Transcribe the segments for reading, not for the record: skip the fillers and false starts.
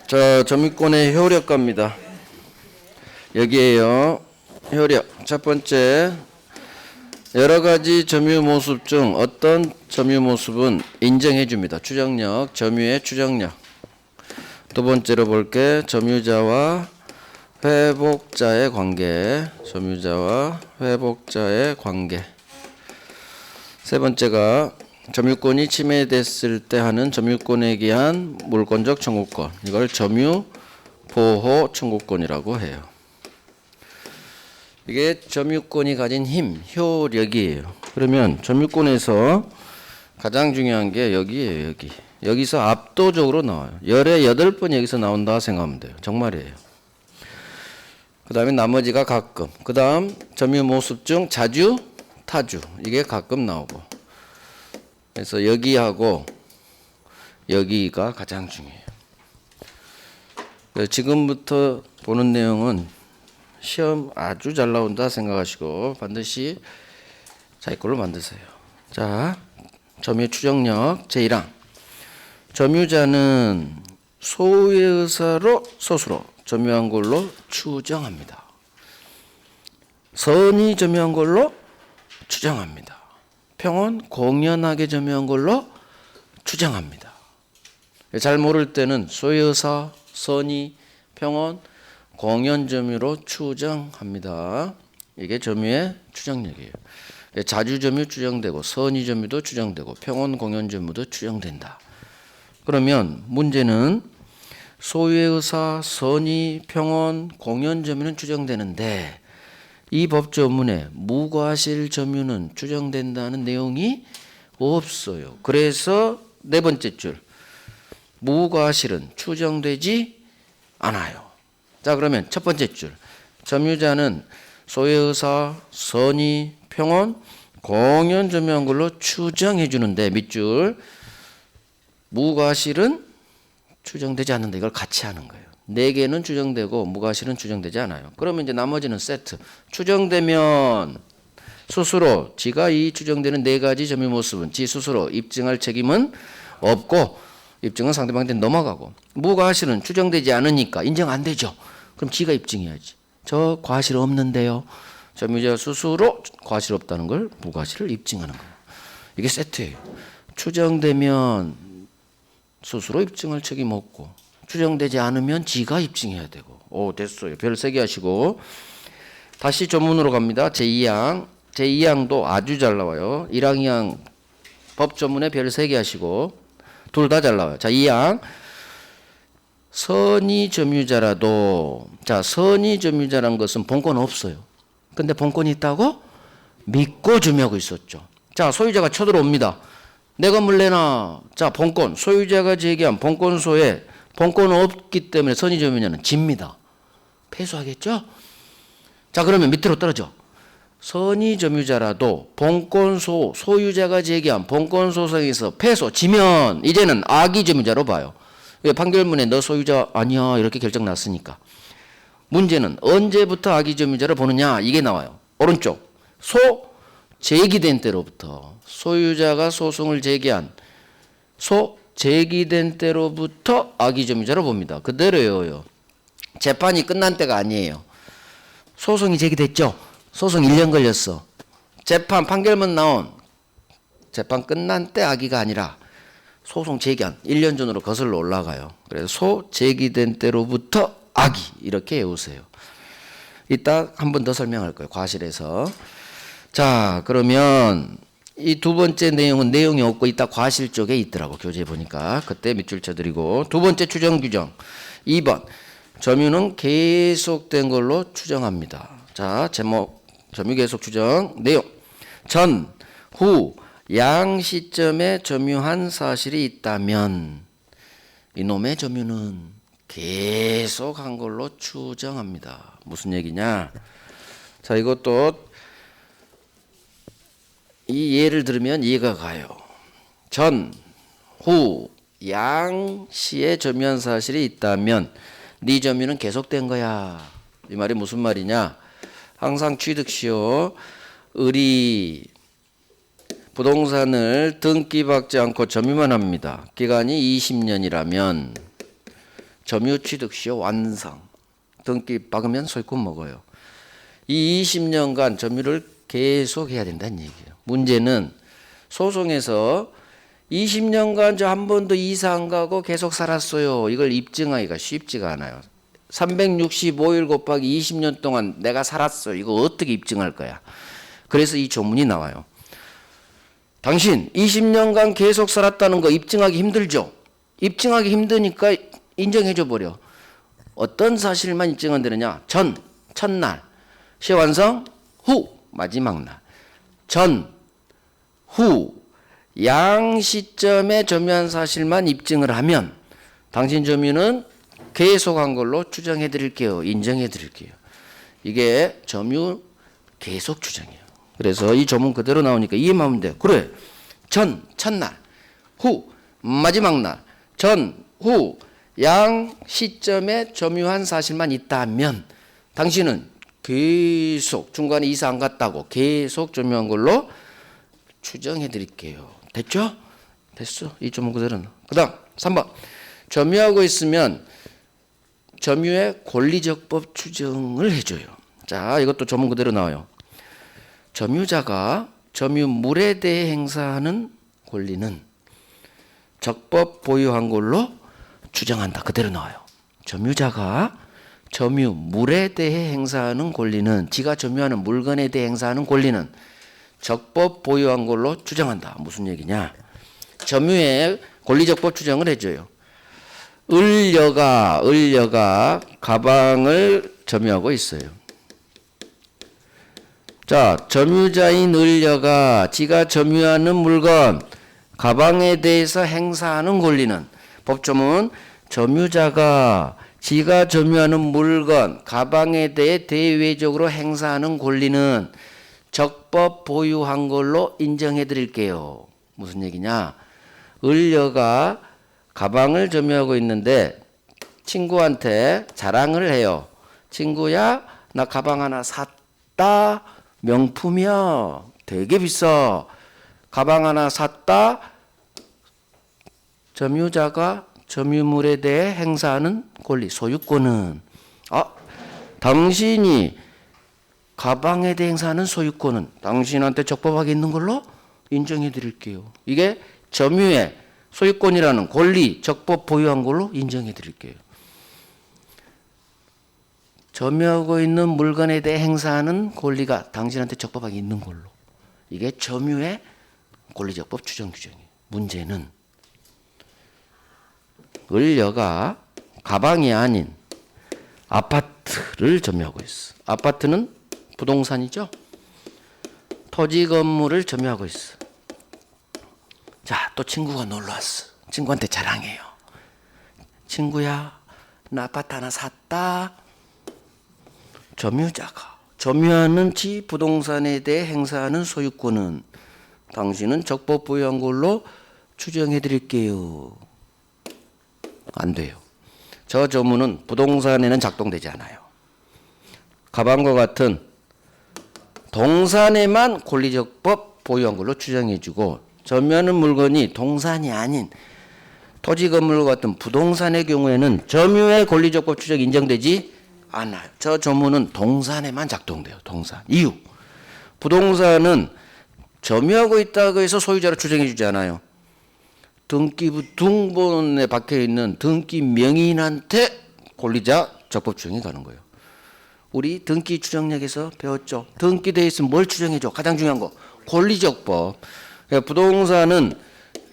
자, 점유권의 효력가입니다. 여기에요. 효력. 첫 번째, 여러 가지 점유 모습 중 어떤 점유 모습은 인정해 줍니다. 추정력, 점유의 추정력. 두 번째로 볼게, 점유자와 회복자의 관계. 점유자와 회복자의 관계. 세 번째가 점유권이 침해됐을 때 하는 점유권에 기한 물권적 청구권. 이걸 점유 보호 청구권이라고 해요. 이게 점유권이 가진 힘, 효력이에요. 그러면 점유권에서 가장 중요한 게 여기에요, 여기. 여기서 압도적으로 나와요. 열에 8번 여기서 나온다 생각하면 돼요. 정말이에요. 그 다음에 나머지가 가끔. 그 다음 점유 모습 중 자주, 타주. 이게 가끔 나오고. 그래서 여기하고 여기가 가장 중요해요. 지금부터 보는 내용은 시험 아주 잘 나온다 생각하시고 반드시 자기 걸로 만드세요. 자, 점유 추정력 제1항. 점유자는 소유의 의사로 스스로 점유한 걸로 추정합니다. 선이 점유한 걸로 추정합니다. 평온 공연하게 점유한 걸로 추정합니다. 잘 모를 때는 소유의 의사, 선의, 평온, 공연 점유로 추정합니다. 이게 점유의 추정력이에요. 자주 점유 추정되고 선의 점유도 추정되고 평온 공연 점유도 추정된다. 그러면 문제는 소유의 의사, 선의, 평온, 공연 점유는 추정되는데 이 법조문에 무과실 점유는 추정된다는 내용이 없어요. 그래서 네 번째 줄 무과실은 추정되지 않아요. 자, 그러면 첫 번째 줄 점유자는 소유의 의사, 선의, 평온, 공연 점유한 걸로 추정해 주는데 밑줄 무과실은 추정되지 않는다. 이걸 같이 하는 거예요. 4개는 추정되고 무과실은 추정되지 않아요. 그러면 이제 나머지는 세트. 추정되면 스스로 지가 이 추정되는 4가지 점유 모습은 지 스스로 입증할 책임은 없고 입증은 상대방한테 넘어가고 무과실은 추정되지 않으니까 인정 안 되죠. 그럼 지가 입증해야지. 저 과실 없는데요. 점유자 스스로 과실 없다는 걸 무과실을 입증하는 거예요. 이게 세트예요. 추정되면 스스로 입증할 책임 없고 추정되지 않으면 지가 입증해야 되고. 오, 됐어요. 별 3개 하시고 다시 전문으로 갑니다. 제2항. 제2항도 아주 잘 나와요. 1항, 2항 법 전문에 별 3개 하시고 둘 다 잘 나와요. 자, 2항. 선의 점유자라도, 자, 선의 점유자란 것은 본권 없어요. 근데 본권이 있다고 믿고 점유하고 있었죠. 자, 소유자가 쳐들어옵니다. 내 건물 내놔. 자, 본권. 소유자가 제기한 본권소에 본권 없기 때문에 선의 점유자는 집니다. 패소하겠죠? 자, 그러면 밑으로 떨어져. 선의 점유자라도 본권소 소유자가 제기한 본권 소송에서 패소 지면 이제는 악의 점유자로 봐요. 판결문에 너 소유자 아니야 이렇게 결정 났으니까. 문제는 언제부터 악의 점유자로 보느냐 이게 나와요. 오른쪽 소 제기된 때로부터 소유자가 소송을 제기한 제기된 때로부터 악의 점유자로 봅니다. 그대로요. 재판이 끝난 때가 아니에요. 소송이 제기됐죠. 소송 1년 걸렸어. 재판 판결문 나온 재판 끝난 때 악의가 아니라 소송 제기한 1년 전으로 거슬러 올라가요. 그래서 제기된 때로부터 악의 이렇게 외우세요. 이따 한 번 더 설명할 거예요. 과실에서. 자, 그러면 이 두 번째 내용은 내용이 없고 이따 과실 쪽에 있더라고. 교재에 보니까. 그때 밑줄 쳐드리고. 두 번째 추정 규정. 2번. 점유는 계속된 걸로 추정합니다. 자, 제목. 점유 계속 추정. 내용. 전, 후, 양 시점에 점유한 사실이 있다면 이놈의 점유는 계속한 걸로 추정합니다. 무슨 얘기냐? 자, 이것도 이 예를 들으면 이해가 가요. 전, 후, 양 시에 점유한 사실이 있다면 네 점유는 계속된 거야. 이 말이 무슨 말이냐? 항상 취득시효 을이 부동산을 등기받지 않고 점유만 합니다. 기간이 20년이라면 점유취득시효 완성. 등기 박으면 소유권 먹어요. 이 20년간 점유를 계속 해야 된다는 얘기예요. 문제는 소송에서 20년간 저 한 번도 이사 안 가고 계속 살았어요. 이걸 입증하기가 쉽지가 않아요. 365일 곱하기 20년 동안 내가 살았어. 이거 어떻게 입증할 거야? 그래서 이 조문이 나와요. 당신 20년간 계속 살았다는 거 입증하기 힘들죠? 입증하기 힘드니까 인정해줘 버려. 어떤 사실만 입증은 되느냐? 전, 첫날, 시효완성, 후, 마지막 날. 전, 후, 양 시점에 점유한 사실만 입증을 하면 당신 점유는 계속한 걸로 추정해 드릴게요. 인정해 드릴게요. 이게 점유 계속 추정이에요. 그래서 이 조문 그대로 나오니까 이해만 하면 돼요. 그래. 전, 첫날, 후, 마지막 날. 전, 후, 양 시점에 점유한 사실만 있다면 당신은 계속 중간에 이사 안 갔다고 계속 점유한 걸로 추정해 드릴게요. 됐죠? 됐어. 이 조문 그대로는. 그 다음 3번. 점유하고 있으면 점유의 권리적법 추정을 해줘요. 자, 이것도 조문 그대로 나와요. 점유자가 점유물에 대해 행사하는 권리는 적법 보유한 걸로 추정한다. 그대로 나와요. 점유자가 점유물에 대해 행사하는 권리는 지가 점유하는 물건에 대해 행사하는 권리는 적법 보유한 걸로 추정한다. 무슨 얘기냐? 점유의 권리적법 추정을 해줘요. 을녀가 가방을 점유하고 있어요. 자, 점유자인 을녀가 지가 점유하는 물건 가방에 대해서 행사하는 권리는 법조문 점유자가 지가 점유하는 물건 가방에 대해 대외적으로 행사하는 권리는 적법 보유한 걸로 인정해 드릴게요. 무슨 얘기냐? 을녀가 가방을 점유하고 있는데 친구한테 자랑을 해요. 친구야, 나 가방 하나 샀다. 명품이야. 되게 비싸. 가방 하나 샀다. 점유자가 점유물에 대해 행사하는 권리, 소유권은 당신이 가방에 대해 행사하는 소유권은 당신한테 적법하게 있는 걸로 인정해 드릴게요. 이게 점유의 소유권이라는 권리, 적법 보유한 걸로 인정해 드릴게요. 점유하고 있는 물건에 대해 행사하는 권리가 당신한테 적법하게 있는 걸로. 이게 점유의 권리적법 추정 규정이에요. 문제는 을녀가 가방이 아닌 아파트를 점유하고 있어. 아파트는 부동산이죠. 토지 건물을 점유하고 있어. 자, 또 친구가 놀러 왔어. 친구한테 자랑해요. 친구야, 나 아파트 하나 샀다. 점유자가 점유하는 지 부동산에 대해 행사하는 소유권은 당신은 적법 보유한 걸로 추정해 드릴게요. 안 돼요. 저 조문은 부동산에는 작동되지 않아요. 가방과 같은 동산에만 권리적법 보유한 걸로 추정해 주고 점유하는 물건이 동산이 아닌 토지 건물과 같은 부동산의 경우에는 점유의 권리적법 추정 인정되지 않아요. 저 조문은 동산에만 작동돼요. 동산. 이유. 부동산은 점유하고 있다고 해서 소유자로 추정해 주지 않아요. 등기부 등본에 박혀 있는 등기 명의인한테 권리자 적법 추정이 가는 거예요. 우리 등기 추정력에서 배웠죠. 등기돼 있으면 뭘 추정해 줘? 가장 중요한 거. 권리적법. 그러니까 부동산은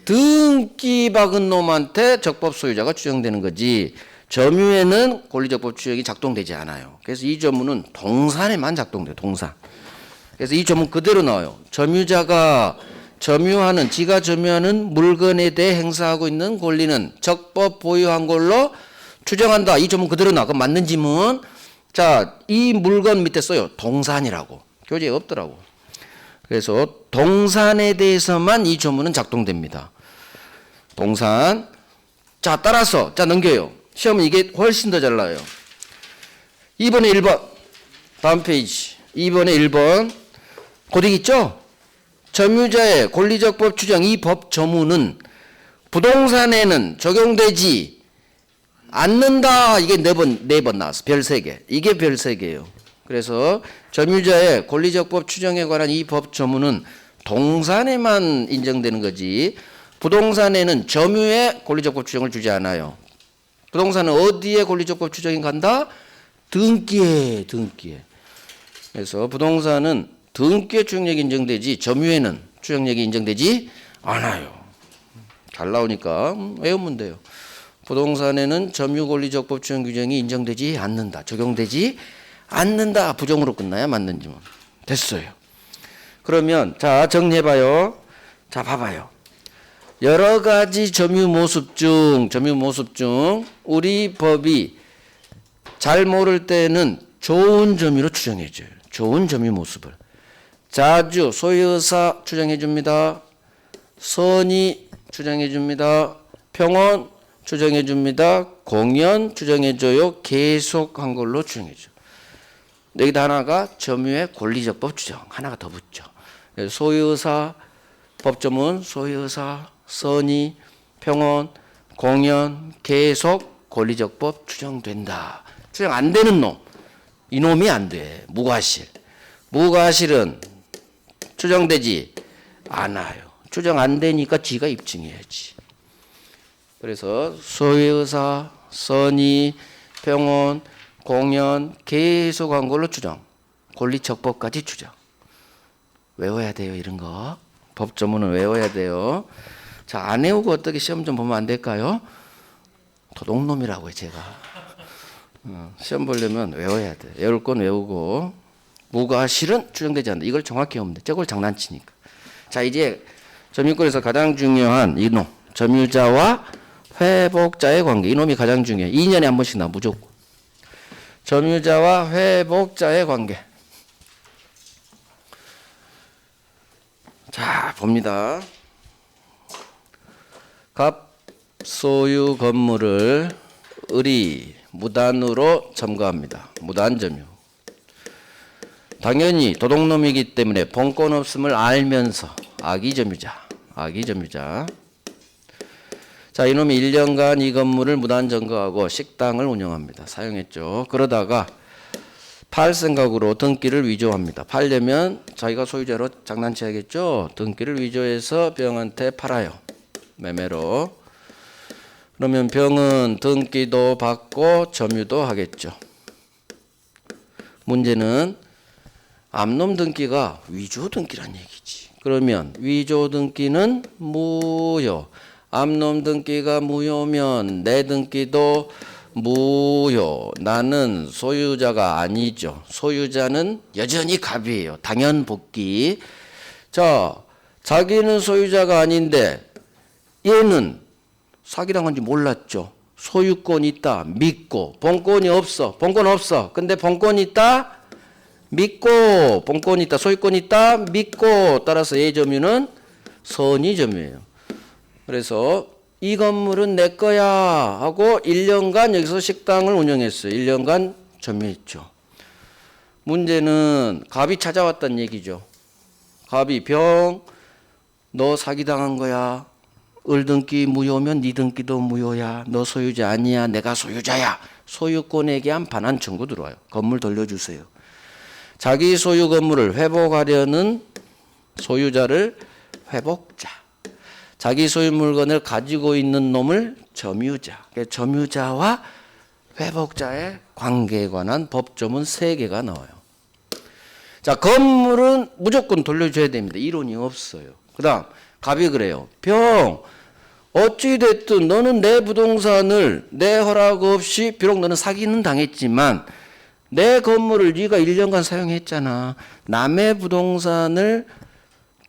등기 박은 놈한테 적법 소유자가 추정되는 거지. 점유에는 권리적법 추정이 작동되지 않아요. 그래서 이 조문은 동산에만 작동돼요. 동산. 그래서 이 조문 그대로 나와요. 점유자가 점유하는 지가 점유하는 물건에 대해 행사하고 있는 권리는 적법 보유한 걸로 추정한다. 이 조문 그대로 나와. 그럼 맞는 지문. 자, 이 물건 밑에 써요. 동산이라고. 교재에 없더라고. 그래서 동산에 대해서만 이 조문은 작동됩니다. 동산. 자, 따라서 자 넘겨요. 시험은 이게 훨씬 더 잘 나와요. 2번에 1번. 다음 페이지. 2번에 1번. 고딕 있죠? 점유자의 권리적법 추정 이 법 조문은 부동산에는 적용되지 않는다. 이게 네 번 나왔어. 별 3개. 이게 별 3개예요. 그래서 점유자의 권리적법 추정에 관한 이 법 조문은 동산에만 인정되는 거지 부동산에는 점유의 권리적법 추정을 주지 않아요. 부동산은 어디에 권리적법 추정이 간다? 등기에. 그래서 부동산은 등기에 추정력이 인정되지 점유에는 추정력이 인정되지 않아요. 잘 나오니까 외우면 돼요. 부동산에는 점유권리적법 추정 규정이 인정되지 않는다. 적용되지 않는다. 부정으로 끝나야 맞는지 뭐. 됐어요. 그러면 자 정리해봐요. 자 봐봐요. 여러 가지 점유 모습 중 우리 법이 잘 모를 때는 좋은 점유로 추정해줘요. 좋은 점유 모습을. 자주 소유의사 추정해줍니다. 선의 추정해줍니다. 평온 추정해줍니다. 공연 추정해줘요. 계속한 걸로 추정해줘. 여기다 하나가 점유의 권리적법 추정 하나가 더 붙죠. 소유의사 법조문 소유의사 선의 평온 공연 계속 권리적법 추정된다. 추정 안 되는 놈 이놈이 안 돼. 무과실은 추정되지 않아요. 추정 안 되니까 지가 입증해야지. 그래서 소유의사 선의 평온 공연 계속한 걸로 추정 권리적법까지 추정 외워야 돼요. 이런 거 법조문은 외워야 돼요. 자, 안 외우고 어떻게 시험 좀 보면 안 될까요? 도둑놈이라고요 제가. 시험 보려면 외워야 돼. 외울 건 외우고 무과실은 추정되지 않는다. 이걸 정확히 외우면 돼. 저걸 장난치니까. 자, 이제 점유권에서 가장 중요한 이놈 점유자와 회복자의 관계. 이놈이 가장 중요해. 2년에 한 번씩 나 무조건. 점유자와 회복자의 관계. 자, 봅니다. 갑 소유 건물을 을이 무단으로 점거합니다. 무단 점유. 당연히 도둑놈이기 때문에 본권 없음을 알면서 악의 점유자. 자, 이놈이 1년간 이 건물을 무단 점거하고 식당을 운영합니다. 사용했죠. 그러다가 팔 생각으로 등기를 위조합니다. 팔려면 자기가 소유자로 장난쳐야겠죠. 등기를 위조해서 병한테 팔아요. 매매로. 그러면 병은 등기도 받고 점유도 하겠죠. 문제는 암놈 등기가 위조 등기란 얘기지. 그러면 위조 등기는 무효. 암놈 등기가 무효면 내 등기도 무효. 나는 소유자가 아니죠. 소유자는 여전히 갑이에요. 당연 복귀. 자, 자기는 소유자가 아닌데 얘는 사기당한지 몰랐죠. 소유권 있다 믿고 본권이 없어. 본권 없어. 근데 본권 있다 믿고 본권 있다 소유권 있다 믿고 따라서 A 점유는 선의 점유예요. 그래서 이 건물은 내 거야 하고 1년간 여기서 식당을 운영했어요. 1년간 점유했죠. 문제는 갑이 찾아왔다는 얘기죠. 갑이 병 너 사기당한 거야. 을 등기 무효면 네 등기도 무효야. 너 소유자 아니야. 내가 소유자야. 소유권에 대한 반환 청구 들어와요. 건물 돌려주세요. 자기 소유 건물을 회복하려는 소유자를 회복자. 자기 소유 물건을 가지고 있는 놈을 점유자. 점유자와 회복자의 관계에 관한 법조문 3개가 나와요. 자, 건물은 무조건 돌려줘야 됩니다. 이론이 없어요. 그 다음 갑이 그래요. 병 어찌됐든 너는 내 부동산을 내 허락 없이 비록 너는 사기는 당했지만 내 건물을 네가 1년간 사용했잖아. 남의 부동산을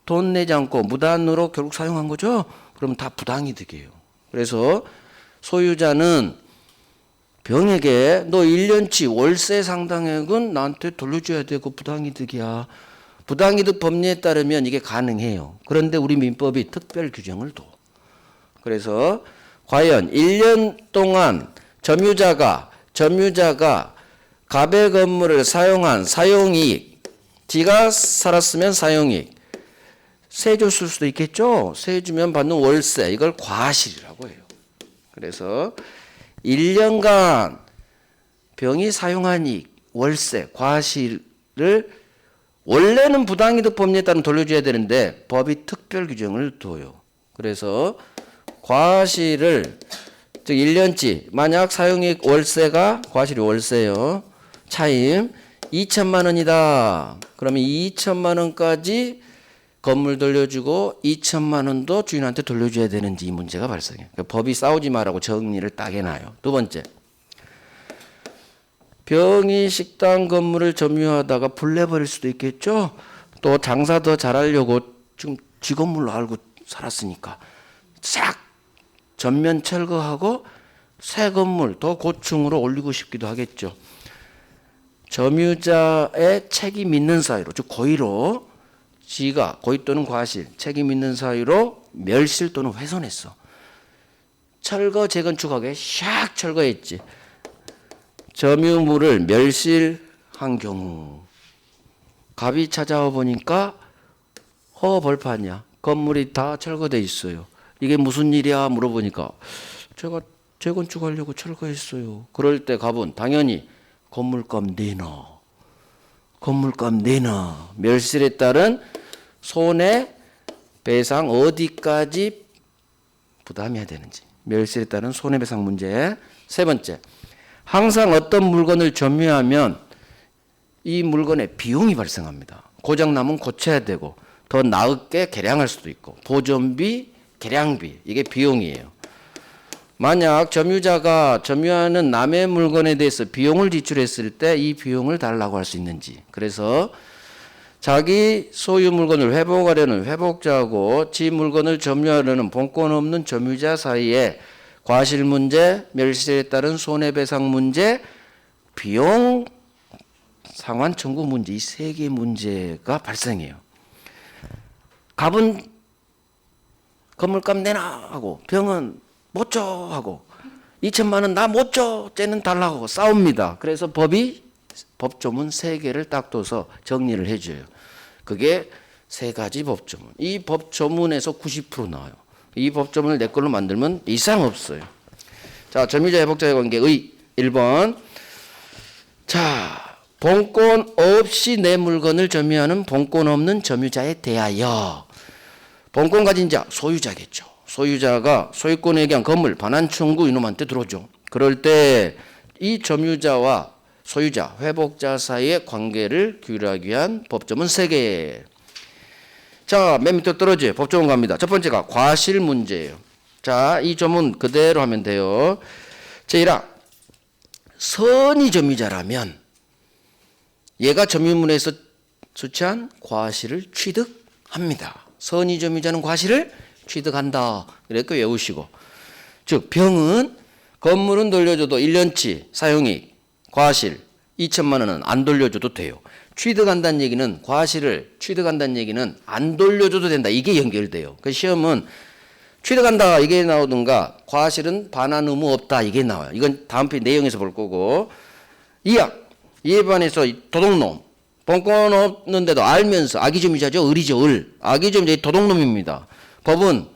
돈 내지 않고 무단으로 결국 사용한 거죠. 그럼 다 부당이득이에요. 그래서 소유자는 병에게 너 1년치 월세 상당액은 나한테 돌려줘야 되고 부당이득이야. 부당이득 법리에 따르면 이게 가능해요. 그런데 우리 민법이 특별 규정을 둬. 그래서 과연 1년 동안 점유자가 갑의 건물을 사용한 사용이익, 지가 살았으면 사용이익, 세 줬을 수도 있겠죠. 세 주면 받는 월세, 이걸 과실이라고 해요. 그래서 1년간 병이 사용한 이익, 월세, 과실을 원래는 부당이득 법리에 따른 돌려줘야 되는데 법이 특별 규정을 둬요. 그래서 과실을 즉 1년치 만약 사용이익 월세가 과실이 월세요. 차임 2천만 원이다. 그러면 2천만 원까지 건물 돌려주고 2천만 원도 주인한테 돌려줘야 되는지 이 문제가 발생해요. 그러니까 법이 싸우지 말라고 정리를 딱 해놔요. 두 번째, 병이 식당 건물을 점유하다가 불내버릴 수도 있겠죠. 또 장사 더 잘하려고 지금 지 건물로 알고 살았으니까 싹 전면 철거하고 새 건물 더 고층으로 올리고 싶기도 하겠죠. 점유자의 책임 있는 사유로, 즉 고의로 지가 고의 또는 과실 책임 있는 사유로 멸실 또는 훼손했어. 철거 재건축하게 샥 철거했지. 점유물을 멸실한 경우 갑이 찾아와 보니까 벌판이야. 건물이 다 철거돼 있어요. 이게 무슨 일이야 물어보니까 제가 재건축하려고 철거했어요. 그럴 때 갑은 당연히 건물값 내놔. 건물값 내놔. 멸실에 따른 손해배상 어디까지 부담해야 되는지. 멸실에 따른 손해배상 문제. 세 번째, 항상 어떤 물건을 점유하면 이 물건에 비용이 발생합니다. 고장나면 고쳐야 되고 더 나으게 개량할 수도 있고 보존비, 개량비 이게 비용이에요. 만약 점유자가 점유하는 남의 물건에 대해서 비용을 지출했을 때 이 비용을 달라고 할 수 있는지. 그래서 자기 소유 물건을 회복하려는 회복자하고 지 물건을 점유하려는 본권 없는 점유자 사이에 과실 문제, 멸실에 따른 손해배상 문제, 비용 상환 청구 문제 이 세 개의 문제가 발생해요. 갑은 건물값 내놔 하고 병은 못 줘 하고 2천만 원 나 못 줘 쟤는 달라고 싸웁니다. 그래서 법이 법조문 세 개를 딱 둬서 정리를 해줘요. 그게 세 가지 법조문. 이 법조문에서 90% 나와요. 이 법조문을 내 걸로 만들면 이상 없어요. 자, 점유자 회복자의 관계의 1번. 자, 본권 없이 내 물건을 점유하는 본권 없는 점유자에 대하여 본권 가진 자, 소유자겠죠. 소유자가 소유권에 의한 건물 반환 청구 이놈한테 들어오죠. 그럴 때 이 점유자와 소유자, 회복자 사이의 관계를 규율하기 위한 법조문 3개. 자, 맨 밑으로 떨어져요. 법조문 갑니다. 첫 번째가 과실 문제예요. 자, 이 조문 그대로 하면 돼요. 제1항, 선의 점유자라면 얘가 점유물에서 수취한 과실을 취득합니다. 선의 점유자는 과실을 취득한다. 이렇게 외우시고. 즉, 병은 건물은 돌려줘도 1년치 사용이익, 과실 2천만 원은 안 돌려줘도 돼요. 취득한다는 얘기는 과실을 취득한다는 얘기는 안 돌려줘도 된다. 이게 연결돼요. 그 시험은 취득한다 이게 나오든가 과실은 반환 의무 없다 이게 나와요. 이건 다음 편 내용에서 볼 거고. 2항 이에 반해서 도둑놈 본권 없는데도 알면서 악의점유자죠. 을이죠. 을. 악의점유자 도둑놈입니다. 법은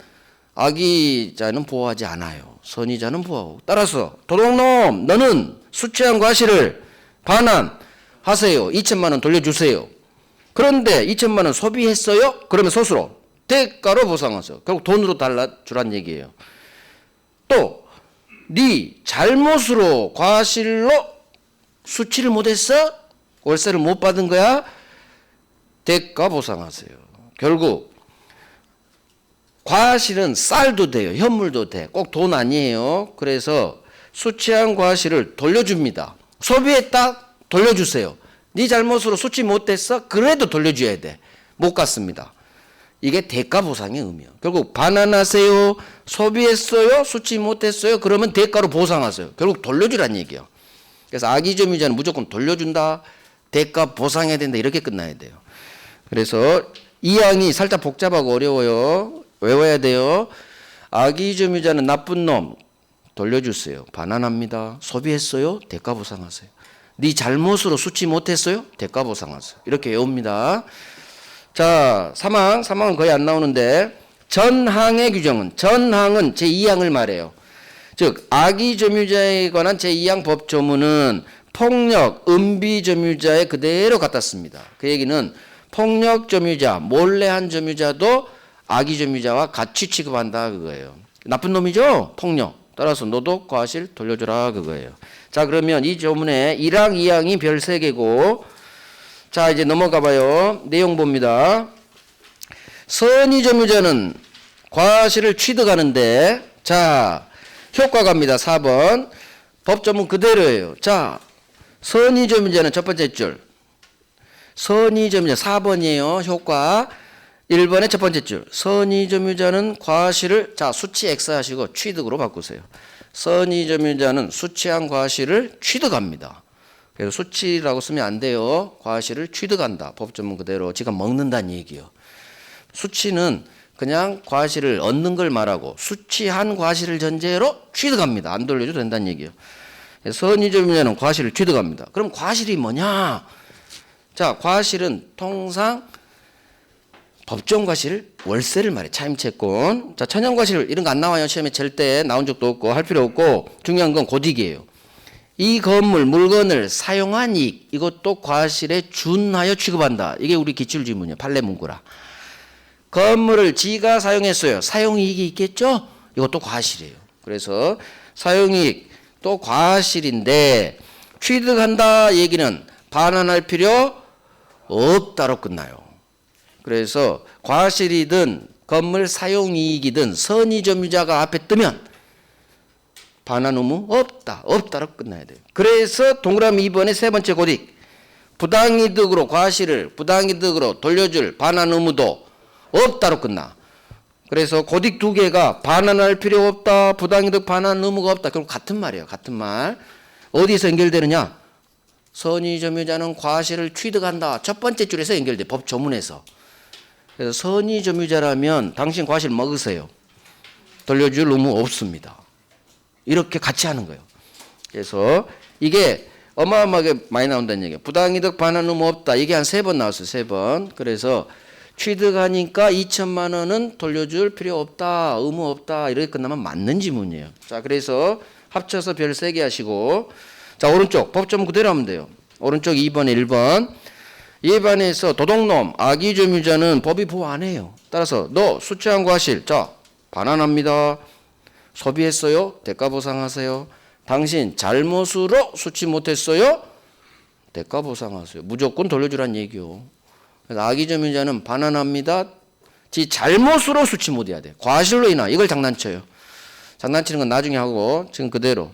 악의자는 보호하지 않아요. 선의자는 보호하고. 따라서 도둑놈 너는 수취한 과실을 반환하세요. 2천만 원 돌려주세요. 그런데 2천만 원 소비했어요? 그러면 스스로 대가로 보상하세요. 결국 돈으로 달라주란 얘기예요. 또 네 잘못으로 과실로 수취를 못했어? 월세를 못 받은 거야? 대가 보상하세요. 결국 과실은 쌀도 돼요. 현물도 돼. 꼭 돈 아니에요. 그래서 수취한 과실을 돌려줍니다. 소비했다? 돌려주세요. 네 잘못으로 수취 못했어? 그래도 돌려줘야 돼. 못 갔습니다. 이게 대가 보상의 의미예요. 결국 반환하세요. 소비했어요. 수취 못했어요. 그러면 대가로 보상하세요. 결국 돌려주란 얘기예요. 그래서 악의점유자는 무조건 돌려준다. 대가 보상해야 된다. 이렇게 끝나야 돼요. 그래서 이 항이 살짝 복잡하고 어려워요. 외워야 돼요. 악의점유자는 나쁜 놈 돌려주세요. 반환합니다. 소비했어요. 대가 보상하세요. 네 잘못으로 수취 못했어요. 대가 보상하세요. 이렇게 외웁니다. 자, 3항은 거의 안 나오는데 전항의 규정은 전항은 제2항을 말해요. 즉 악의 점유자에 관한 제2항 법조문은 폭력, 은비 점유자에 그대로 갖다 씁니다. 그 얘기는 폭력 점유자, 몰래 한 점유자도 악의 점유자와 같이 취급한다 그거예요. 나쁜 놈이죠? 폭력. 따라서 너도 과실 돌려줘라 그거예요. 자, 그러면 이 조문에 1항, 2항이 별 3개고, 자, 이제 넘어가 봐요. 내용 봅니다. 선의 점유자는 과실을 취득하는데, 자, 효과 갑니다. 4번. 법조문 그대로예요. 자, 선의 점유자는 첫 번째 줄. 선의 점유자 4번이에요. 효과. 1번의 첫 번째 줄. 선의 점유자는 과실을, 자, 수치 X 하시고 취득으로 바꾸세요. 선의 점유자는 수치한 과실을 취득합니다. 그래서 수치라고 쓰면 안 돼요. 과실을 취득한다. 법조문 그대로. 지가 먹는다는 얘기요. 수치는 그냥 과실을 얻는 걸 말하고 수치한 과실을 전제로 취득합니다. 안 돌려도 된다는 얘기요. 선의 점유자는 과실을 취득합니다. 그럼 과실이 뭐냐? 자, 과실은 통상 법정 과실, 월세를 말해. 차임채권. 자, 천연 과실 이런 거 안 나와요. 시험에 절대 나온 적도 없고 할 필요 없고 중요한 건 고딕이에요. 이 건물, 물건을 사용한 이익, 이것도 과실에 준하여 취급한다. 이게 우리 기출지문이에요. 판례 문구라. 건물을 지가 사용했어요. 사용이익이 있겠죠? 이것도 과실이에요. 그래서 사용이익 또 과실인데 취득한다 얘기는 반환할 필요 없다로 끝나요. 그래서 과실이든 건물 사용이익이든 선의 점유자가 앞에 뜨면 반환 의무 없다로 끝나야 돼요. 그래서 동그라미 2번의 세 번째 고딕. 부당이득으로 과실을 부당이득으로 돌려줄 반환 의무도 없다로 끝나. 그래서 고딕 두 개가 반환할 필요 없다, 부당이득 반환 의무가 없다. 그럼 같은 말이에요. 같은 말. 어디서 연결되느냐? 선의 점유자는 과실을 취득한다. 첫 번째 줄에서 연결돼. 법 조문에서. 그래서 선의 점유자라면 당신 과실 먹으세요. 돌려줄 의무 없습니다. 이렇게 같이 하는 거예요. 그래서 이게 어마어마하게 많이 나온다는 얘기예요. 부당이득 반환 의무 없다. 이게 한 3번 나왔어요. 3번. 그래서 취득하니까 2천만 원은 돌려줄 필요 없다. 의무 없다. 이렇게 끝나면 맞는 지문이에요. 자, 그래서 합쳐서 별 3개 하시고, 자, 오른쪽 법조문 그대로 하면 돼요. 오른쪽 2번에 1번. 예반에서 도둑놈, 악의 점유자는 법이 보호 안 해요. 따라서 너 수치한 과실, 자, 반환합니다. 소비했어요? 대가 보상하세요. 당신 잘못으로 수치 못했어요? 대가 보상하세요. 무조건 돌려주란 얘기요. 그래서 악의 점유자는 반환합니다. 지 잘못으로 수치 못해야 돼. 과실로 인한 이걸 장난쳐요. 장난치는 건 나중에 하고 지금 그대로.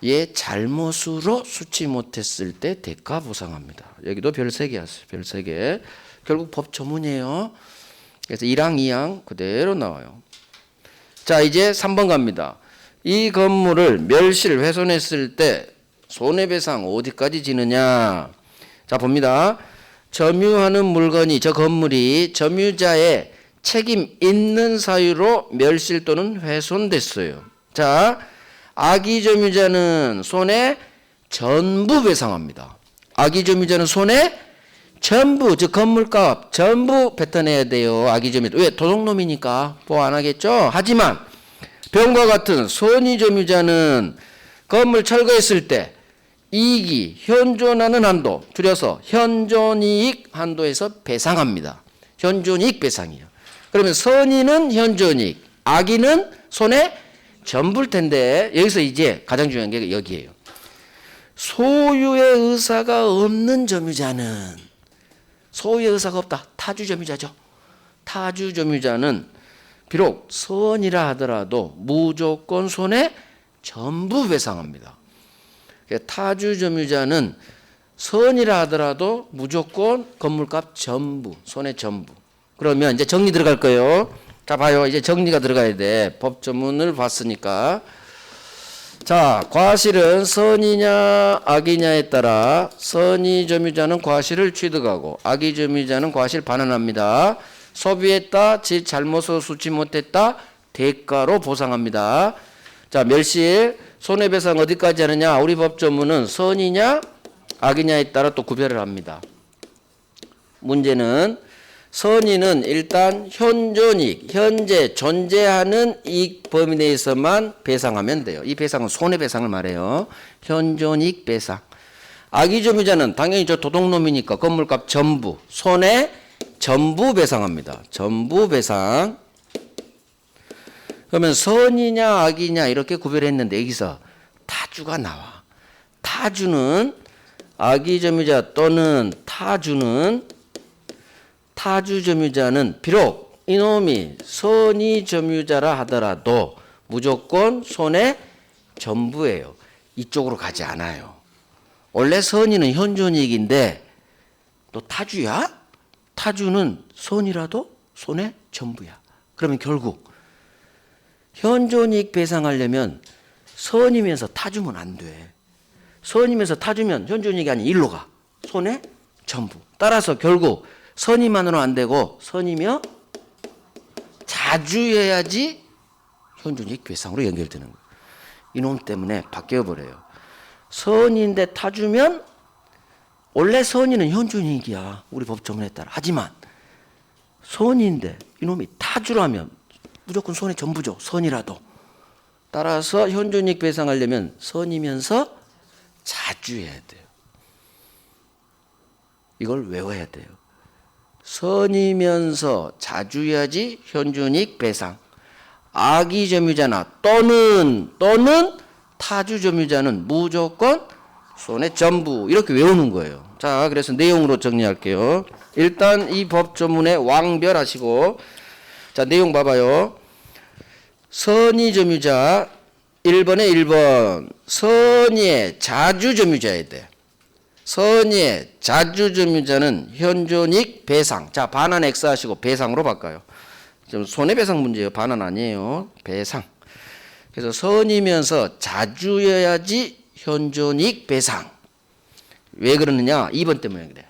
얘 잘못으로 수치 못했을 때 대가 보상합니다. 여기도 별 3개 하세요. 별 3개. 결국 법 조문이에요. 그래서 1항, 2항 그대로 나와요. 자, 이제 3번 갑니다. 이 건물을 멸실, 훼손했을 때 손해배상 어디까지 지느냐. 자, 봅니다. 점유하는 물건이, 저 건물이 점유자의 책임 있는 사유로 멸실 또는 훼손됐어요. 자, 악의 점유자는 손해 전부 배상합니다. 악의 점유자는 손해 전부, 즉 건물값 전부 뱉어내야 돼요. 악의 점유자. 왜? 도둑놈이니까 보호 안 하겠죠. 하지만 병과 같은 선의 점유자는 건물 철거했을 때 이익이 현존하는 한도, 줄여서 현존이익 한도에서 배상합니다. 현존이익 배상이요. 그러면 선의는 현존이익, 악의는 손해 전부일 텐데 여기서 이제 가장 중요한 게 여기에요. 소유의 의사가 없는 점유자는, 소유의 의사가 없다. 타주 점유자죠. 타주 점유자는 비록 선이라 하더라도 무조건 손해 전부 배상합니다. 타주 점유자는 선이라 하더라도 무조건 건물값 전부, 손해 전부. 그러면 이제 정리 들어갈 거예요. 자, 봐요. 이제 정리가 들어가야 돼. 법조문을 봤으니까. 자, 과실은 선이냐 악이냐에 따라 선의 점유자는 과실을 취득하고 악의 점유자는 과실 반환합니다. 소비했다, 즉 잘못을 수치 못했다, 대가로 보상합니다. 자, 멸실, 손해배상 어디까지 하느냐? 우리 법조문은 선이냐 악이냐에 따라 또 구별을 합니다. 문제는 선의는 일단 현존이익, 현재 존재하는 이익 범위 내에서만 배상하면 돼요. 이 배상은 손해배상을 말해요. 현존이익 배상. 악의점유자는 당연히 저 도둑놈이니까 건물값 전부, 손해 전부 배상합니다. 전부 배상. 그러면 선이냐 악이냐 이렇게 구별했는데 여기서 타주가 나와. 타주는 악의점유자 또는 타주점유자는 비록 이놈이 선의점유자라 하더라도 무조건 손해 전부예요. 이쪽으로 가지 않아요. 원래 선의는 현존이익인데 너 타주야? 타주는 선이라도 손해 전부야. 그러면 결국 현존이익 배상하려면 선이면서 타주면 안 돼. 선이면서 타주면 현존이익이 아닌 일로 가. 손해 전부. 따라서 결국 선이만으로는 안 되고 선이며 자주해야지 현존이익 배상으로 연결되는 거예요. 이놈 때문에 바뀌어버려요. 선인데 타주면 원래 선의는 현존이익이야. 우리 법조문에 따라. 하지만 선인데 이놈이 타주라면 무조건 손해 전부죠. 선이라도. 따라서 현존이익 배상하려면 선이면서 자주해야 돼요. 이걸 외워야 돼요. 선이면서 자주해야지 현존이익 배상. 악의점유자나 또는 타주점유자는 무조건 손해 전부 이렇게 외우는 거예요. 자, 그래서 내용으로 정리할게요. 일단 이 법조문에 왕별하시고 자, 내용 봐봐요. 선의점유자 1번에 1번 선의의 자주점유자야 돼. 선의의 자주점유자는 현존이익 배상. 자, 반환 X 하시고 배상으로 바꿔요. 좀 손해배상 문제예요. 반환 아니에요. 배상. 그래서 선이면서 자주여야지 현존이익 배상. 왜 그러느냐? 2번 때문에 그래.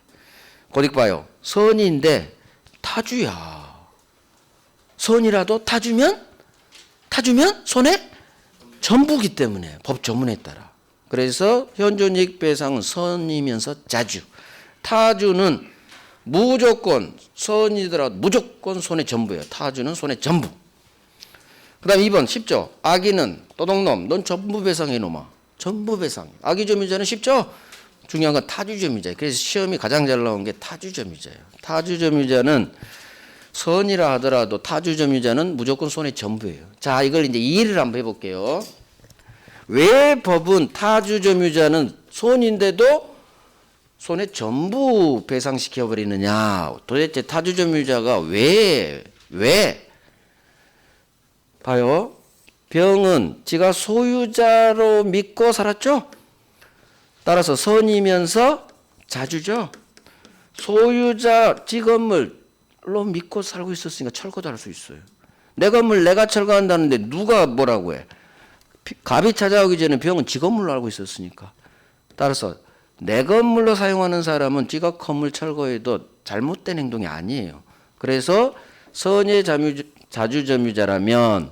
거기 봐요. 선인데 타주야. 선이라도 타주면 손해 전부기 때문에 법 조문에 따라. 그래서 현존이익 배상은 선이면서 자주. 타주는 무조건 선이더라도 무조건 손해 전부예요. 타주는 손해 전부. 그 다음 2번 쉽죠. 악의는 도둑놈 넌 전부 배상해 놈아. 전부 배상. 악의점유자는 쉽죠. 중요한 건 타주점유자예요. 그래서 시험이 가장 잘 나온 게 타주점유자예요. 타주점유자는 선이라 하더라도 타주점유자는 무조건 손해 전부예요. 자, 이걸 이제 이해를 한번 해볼게요. 왜 법은 타주점유자는 손인데도 손해 전부 배상시켜버리느냐. 도대체 타주점유자가 왜? 봐요. 병은 지가 소유자로 믿고 살았죠. 따라서 선이면서 자주죠. 소유자 지 건물로 믿고 살고 있었으니까 철거도 할 수 있어요. 내 건물 내가 철거한다는데 누가 뭐라고 해. 갑이 찾아오기 전에 병은 지 건물로 알고 있었으니까. 따라서 내 건물로 사용하는 사람은 지가 건물 철거해도 잘못된 행동이 아니에요. 그래서 선의 자주점유자라면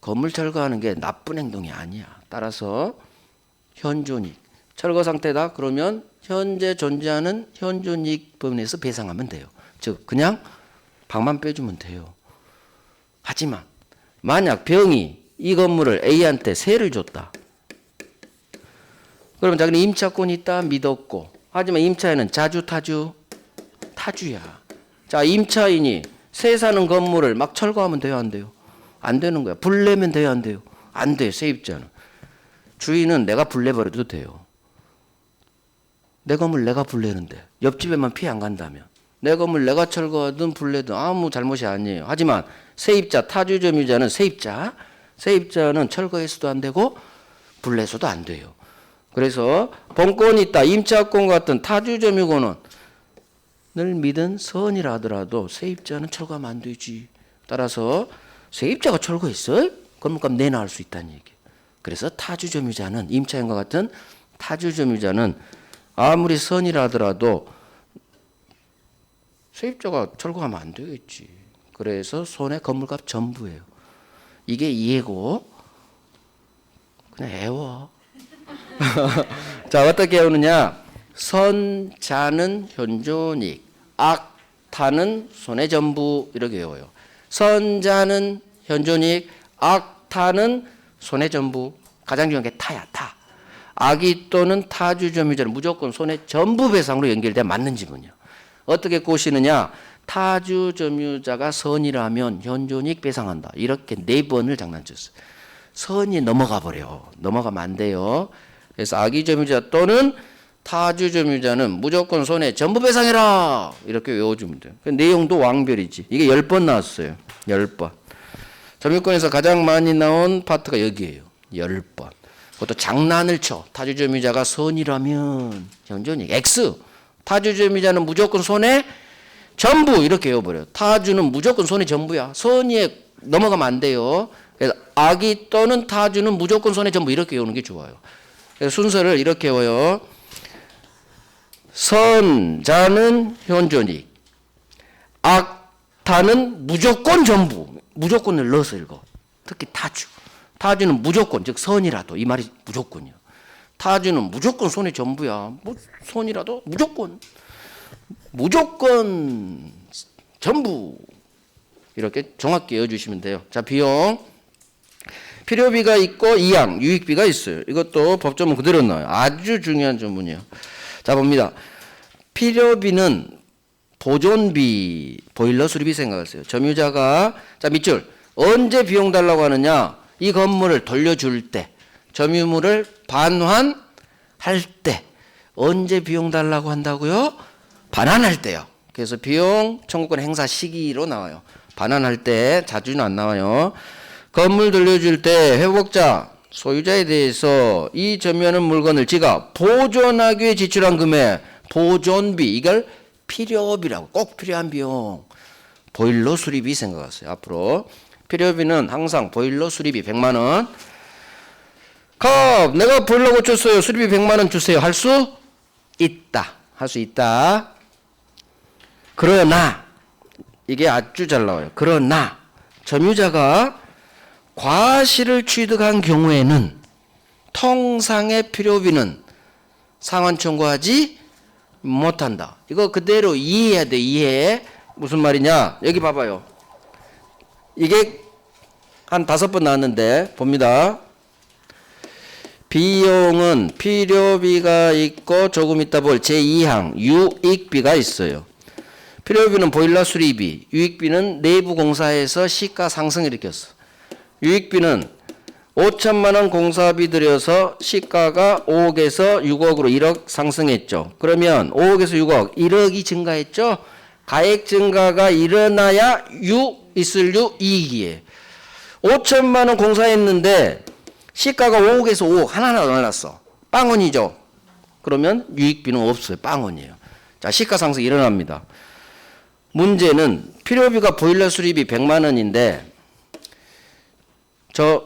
건물 철거하는 게 나쁜 행동이 아니야. 따라서 현존이익. 철거 상태다. 그러면 현재 존재하는 현존이익 범위에서 배상하면 돼요. 즉 그냥 방만 빼주면 돼요. 하지만 만약 병이 이 건물을 A한테 세를 줬다. 그러면 자기는 임차권이 있다 믿었고 하지만 임차인은 자주 타주야. 자, 임차인이 세 사는 건물을 막 철거하면 돼요 안 돼요? 안 되는 거야. 불내면 돼요 안 돼요? 안 돼요. 세입자는. 주인은 내가 불내버려도 돼요. 내 건물 내가 불내는데 옆집에만 피해 안 간다면 내 건물 내가 철거하든 불내든 아무 잘못이 아니에요. 하지만 세입자 타주점유자는 세입자는 철거해서도 안 되고 불내서도 안 돼요. 그래서 본권이 있다. 임차권 같은 타주점유권은 늘 믿은 선이라 하더라도 세입자는 철거하면 안 되지. 따라서 세입자가 철거했어? 건물값 내놔 할 수 있다는 얘기예요. 그래서 타주점유자는 임차인과 같은 타주점유자는 아무리 선이라 하더라도 세입자가 철거하면 안 되겠지. 그래서 손해 건물값 전부예요. 이게 이해고 그냥 애워. 자, 어떻게 외우느냐? 선, 자는 현존이익, 악, 악타는 손해전부 이렇게 외워요. 선자는 현존이익, 악타는 손해전부. 가장 중요한 게 타야 타. 악의 또는 타주점유자는 무조건 손해전부 배상으로 연결돼야 맞는 지문이요. 어떻게 꼬시느냐? 타주점유자가 선이라면 현존이익 배상한다. 이렇게 4번을 장난쳤어요. 선이 넘어가 버려. 넘어가면 안 돼요. 그래서 악의점유자 또는 타주점유자는 무조건 손해 전부 배상해라. 이렇게 외워주면 돼요. 그 내용도 왕별이지. 이게 10번 나왔어요. 10번. 점유권에서 가장 많이 나온 파트가 여기에요. 10번. 그것도 장난을 쳐. 타주점유자가 선이라면 현존이익 X. 타주점유자는 무조건 손해 전부 이렇게 외워버려요. 타주는 무조건 손해 전부야. 선의에 넘어가면 안 돼요. 그래서 악의 또는 타주는 무조건 손해 전부 이렇게 외우는 게 좋아요. 그래서 순서를 이렇게 외워요. 선자는 현존이익, 악타는 무조건 전부. 무조건을 넣어서 읽어. 특히 타주. 타주는 무조건, 즉 선이라도. 이 말이 무조건이요. 타주는 무조건 손해 전부야. 뭐 손이라도 무조건. 무조건 전부. 이렇게 정확히 외워주시면 돼요. 자, 비용. 필요비가 있고 이양, 유익비가 있어요. 이것도 법조문 그대로 나와요. 아주 중요한 전문이에요. 자, 봅니다. 필요비는 보존비, 보일러 수리비 생각하세요. 점유자가, 자, 밑줄. 언제 비용 달라고 하느냐? 이 건물을 돌려줄 때, 점유물을 반환할 때. 언제 비용 달라고 한다고요? 반환할 때요. 그래서 비용 청구권 행사 시기로 나와요. 반환할 때, 자주는 안 나와요. 건물 돌려줄 때 회복자, 소유자에 대해서 이 점유하는 물건을 지가 보존하기 위해 지출한 금액, 보존비, 이걸 필요비라고. 꼭 필요한 비용. 보일러 수리비 생각하세요. 앞으로 필요비는 항상 보일러 수리비 100만 원. 컵, 내가 보일러 고쳤어요. 수리비 100만 원 주세요. 할 수 있다. 할 수 있다. 그러나, 이게 아주 잘 나와요. 그러나 점유자가 과실을 취득한 경우에는 통상의 필요비는 상환 청구하지 못한다. 이거 그대로 이해해야 돼. 이해. 무슨 말이냐? 여기 봐봐요. 이게 한 5번 나왔는데 봅니다. 비용은 필요비가 있고 조금 있다 볼 제2항 유익비가 있어요. 필요비는 보일러 수리비, 유익비는 내부 공사에서 시가 상승을 일으켰어. 유익비는 5천만 원 공사비 들여서 시가가 5억에서 6억으로 1억 상승했죠. 그러면 5억에서 6억, 1억이 증가했죠. 가액 증가가 일어나야 있을 이익이에요. 5천만 원 공사했는데 시가가 5억에서 5억 하나하나 올랐어. 빵원이죠. 그러면 유익비는 없어요. 빵원이에요. 자, 시가 상승 일어납니다. 문제는 필요비가 보일러 수리비 100만 원인데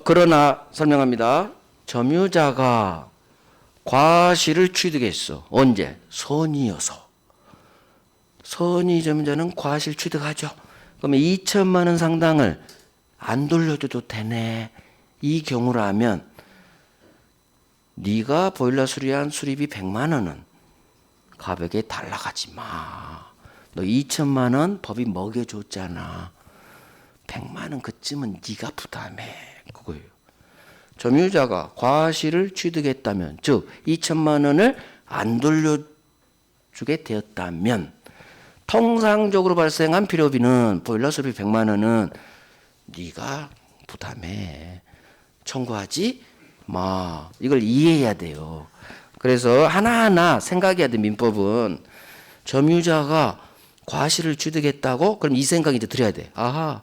그러나 설명합니다. 점유자가 과실을 취득했어. 언제? 선이어서. 선의 점유자는 과실 취득하죠. 그러면 2천만 원 상당을 안 돌려줘도 되네. 이 경우라면 네가 보일러 수리한 수리비 100만 원은 가볍게 달라가지 마. 너 2천만 원 법이 먹여줬잖아. 100만 원 그쯤은 네가 부담해. 그거예요. 점유자가 과실을 취득했다면, 즉 2천만 원을 안 돌려주게 되었다면 통상적으로 발생한 필요비는 보일러 수리비 100만 원은 네가 부담해. 청구하지 마. 이걸 이해해야 돼요. 그래서 하나하나 생각해야 돼. 민법은 점유자가 과실을 취득했다고? 그럼 이 생각 이제 들어야 돼. 아하,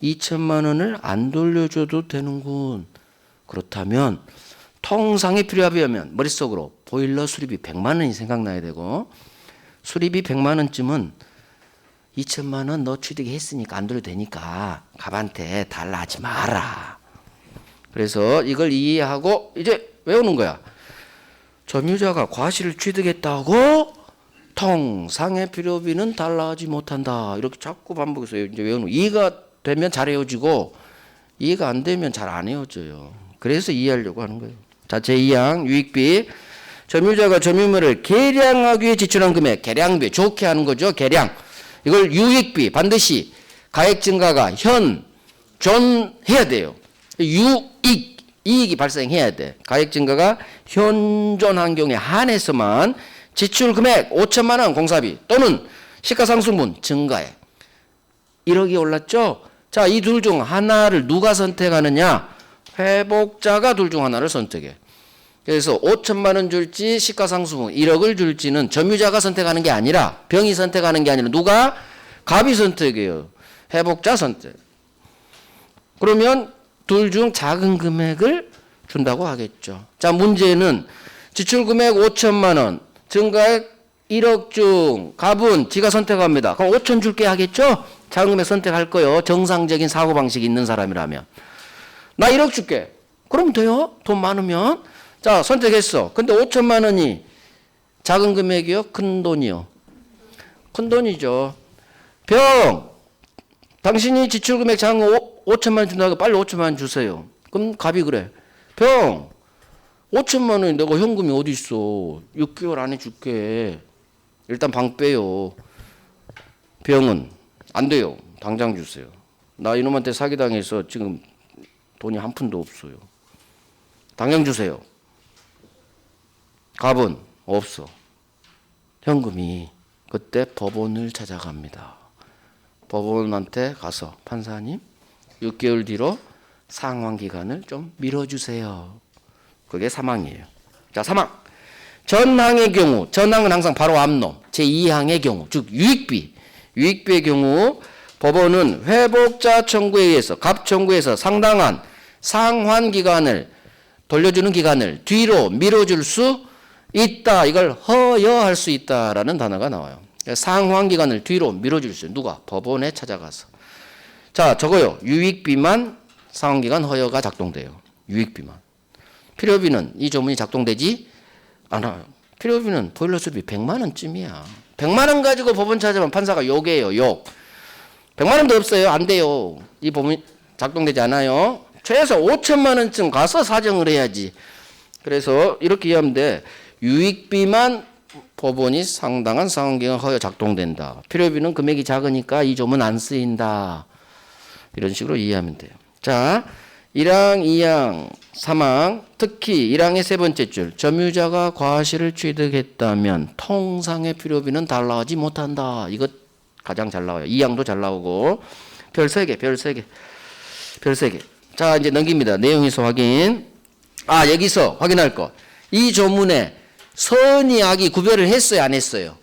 2천만 원을 안 돌려줘도 되는군. 그렇다면 통상의 필요비하면 머릿속으로 보일러 수리비 100만 원이 생각나야 되고, 수리비 100만 원쯤은 2천만 원 너 취득했으니까 안 돌려도 되니까 갑한테 달라 하지 마라. 그래서 이걸 이해하고 이제 외우는 거야. 점유자가 과실을 취득했다고 통상의 필요비는 달라하지 못한다. 이렇게 자꾸 반복해서 이제 외우는 거. 이해가 되면 잘 헤어지고 이해가 안 되면 잘 안 헤어져요. 그래서 이해하려고 하는 거예요. 자, 제2항 유익비. 점유자가 점유물을 계량하기 위해 지출한 금액, 계량비 좋게 하는 거죠. 계량. 이걸 유익비 반드시 가액 증가가 현존해야 돼요. 이익이 발생해야 돼. 가액 증가가 현존한 경우에 한해서만 지출 금액 5천만 원 공사비 또는 시가상승분 증가액 1억이 올랐죠. 자, 이 둘 중 하나를 누가 선택하느냐? 회복자가 둘 중 하나를 선택해. 그래서 5천만 원 줄지 시가상승분 1억을 줄지는 점유자가 선택하는 게 아니라 병이 선택하는 게 아니라 누가? 갑이 선택해요. 회복자 선택. 그러면 둘 중 작은 금액을 준다고 하겠죠. 자, 문제는 지출 금액 5천만 원, 증가액 1억 중 갑은 지가 선택합니다. 그럼 5천 줄게 하겠죠? 작은 금액 선택할 거요. 정상적인 사고방식이 있는 사람이라면. 나 1억 줄게. 그러면 돼요. 돈 많으면. 자, 선택했어. 근데 5천만 원이 작은 금액이요? 큰 돈이요? 큰 돈이죠. 병! 당신이 지출 금액 작은 거 5천만 원 준다고 빨리 5천만 원 주세요. 그럼 갑이 그래. 병! 5천만 원이 내가 현금이 어디 있어. 6개월 안에 줄게. 일단 방 빼요. 병은 안 돼요. 당장 주세요. 나 이놈한테 사기당해서 지금 돈이 한 푼도 없어요. 당장 주세요. 갑은 없어. 현금이. 그때 법원을 찾아갑니다. 법원한테 가서 판사님 6개월 뒤로 상환기간을 좀 미뤄주세요. 그게 사망이에요. 자, 사망. 전항의 경우, 전항은 항상 바로 앞놈. 제2항의 경우, 즉 유익비의 경우 법원은 회복자 청구에 의해서 갑 청구에서 상당한 상환기간을 돌려주는 기간을 뒤로 미뤄줄 수 있다. 이걸 허여할 수 있다라는 단어가 나와요. 상환기간을 뒤로 밀어줄 수 있어요. 누가? 법원에 찾아가서. 자, 저거요. 유익비만 상환기간 허여가 작동돼요. 유익비만. 필요비는 이 조문이 작동되지 않아요. 필요비는 보일러 수리비 100만 원쯤이야. 100만 원 가지고 법원 찾아가면 판사가 욕이에요. 욕. 100만 원도 없어요. 안 돼요. 이 법문이 작동되지 않아요. 최소 5천만 원쯤 가서 사정을 해야지. 그래서 이렇게 이해하면 돼. 유익비만 법원이 상당한 상환기간 허여 작동된다. 필요비는 금액이 작으니까 이 조문 안 쓰인다. 이런 식으로 이해하면 돼요. 자, 1항, 2항, 3항, 특히 1항의 세 번째 줄. 점유자가 과실을 취득했다면 통상의 필요비는 달라하지 못한다. 이것 가장 잘 나와요. 2항도 잘 나오고. 별 3개, 별 3개. 별 3개. 자, 이제 넘깁니다. 내용에서 확인. 아, 여기서 확인할 거. 이 조문에 선의 악이 구별을 했어요, 안 했어요?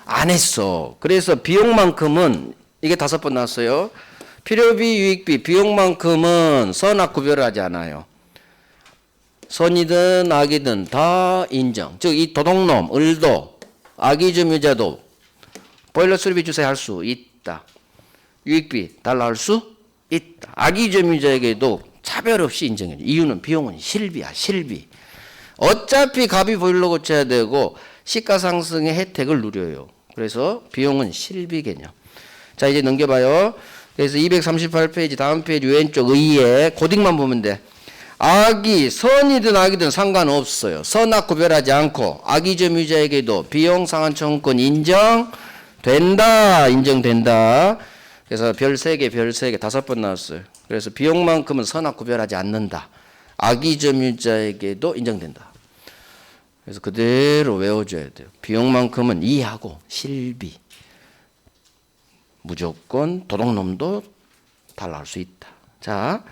안 했어. 그래서 비용만큼은 이게 5번 나왔어요. 필요비, 유익비, 비용만큼은 선악 구별을 하지 않아요. 선이든 악이든 다 인정. 즉 이 도둑놈, 을도, 악의 점유자도 보일러 수리비 주세요 할 수 있다. 유익비 달라 할 수 있다. 악의 점유자에게도 차별 없이 인정해. 이유는 비용은 실비야, 실비. 어차피 갑이 보일러 고쳐야 되고 시가 상승의 혜택을 누려요. 그래서 비용은 실비 개념. 자, 이제 넘겨봐요. 그래서 238페이지 다음 페이지 왼쪽 의에 고딩만 보면 돼. 악이 선이든 악이든 상관없어요. 선악 구별하지 않고 악의 점유자에게도 비용 상환 청구권 인정된다. 인정된다. 그래서 별 3개, 별 3개 5번 나왔어요. 그래서 비용만큼은 선악 구별하지 않는다. 악의 점유자에게도 인정된다. 그래서 그대로 외워줘야 돼요. 비용만큼은 이하고 실비. 무조건 도둑놈도 달라할 수 있다. 자,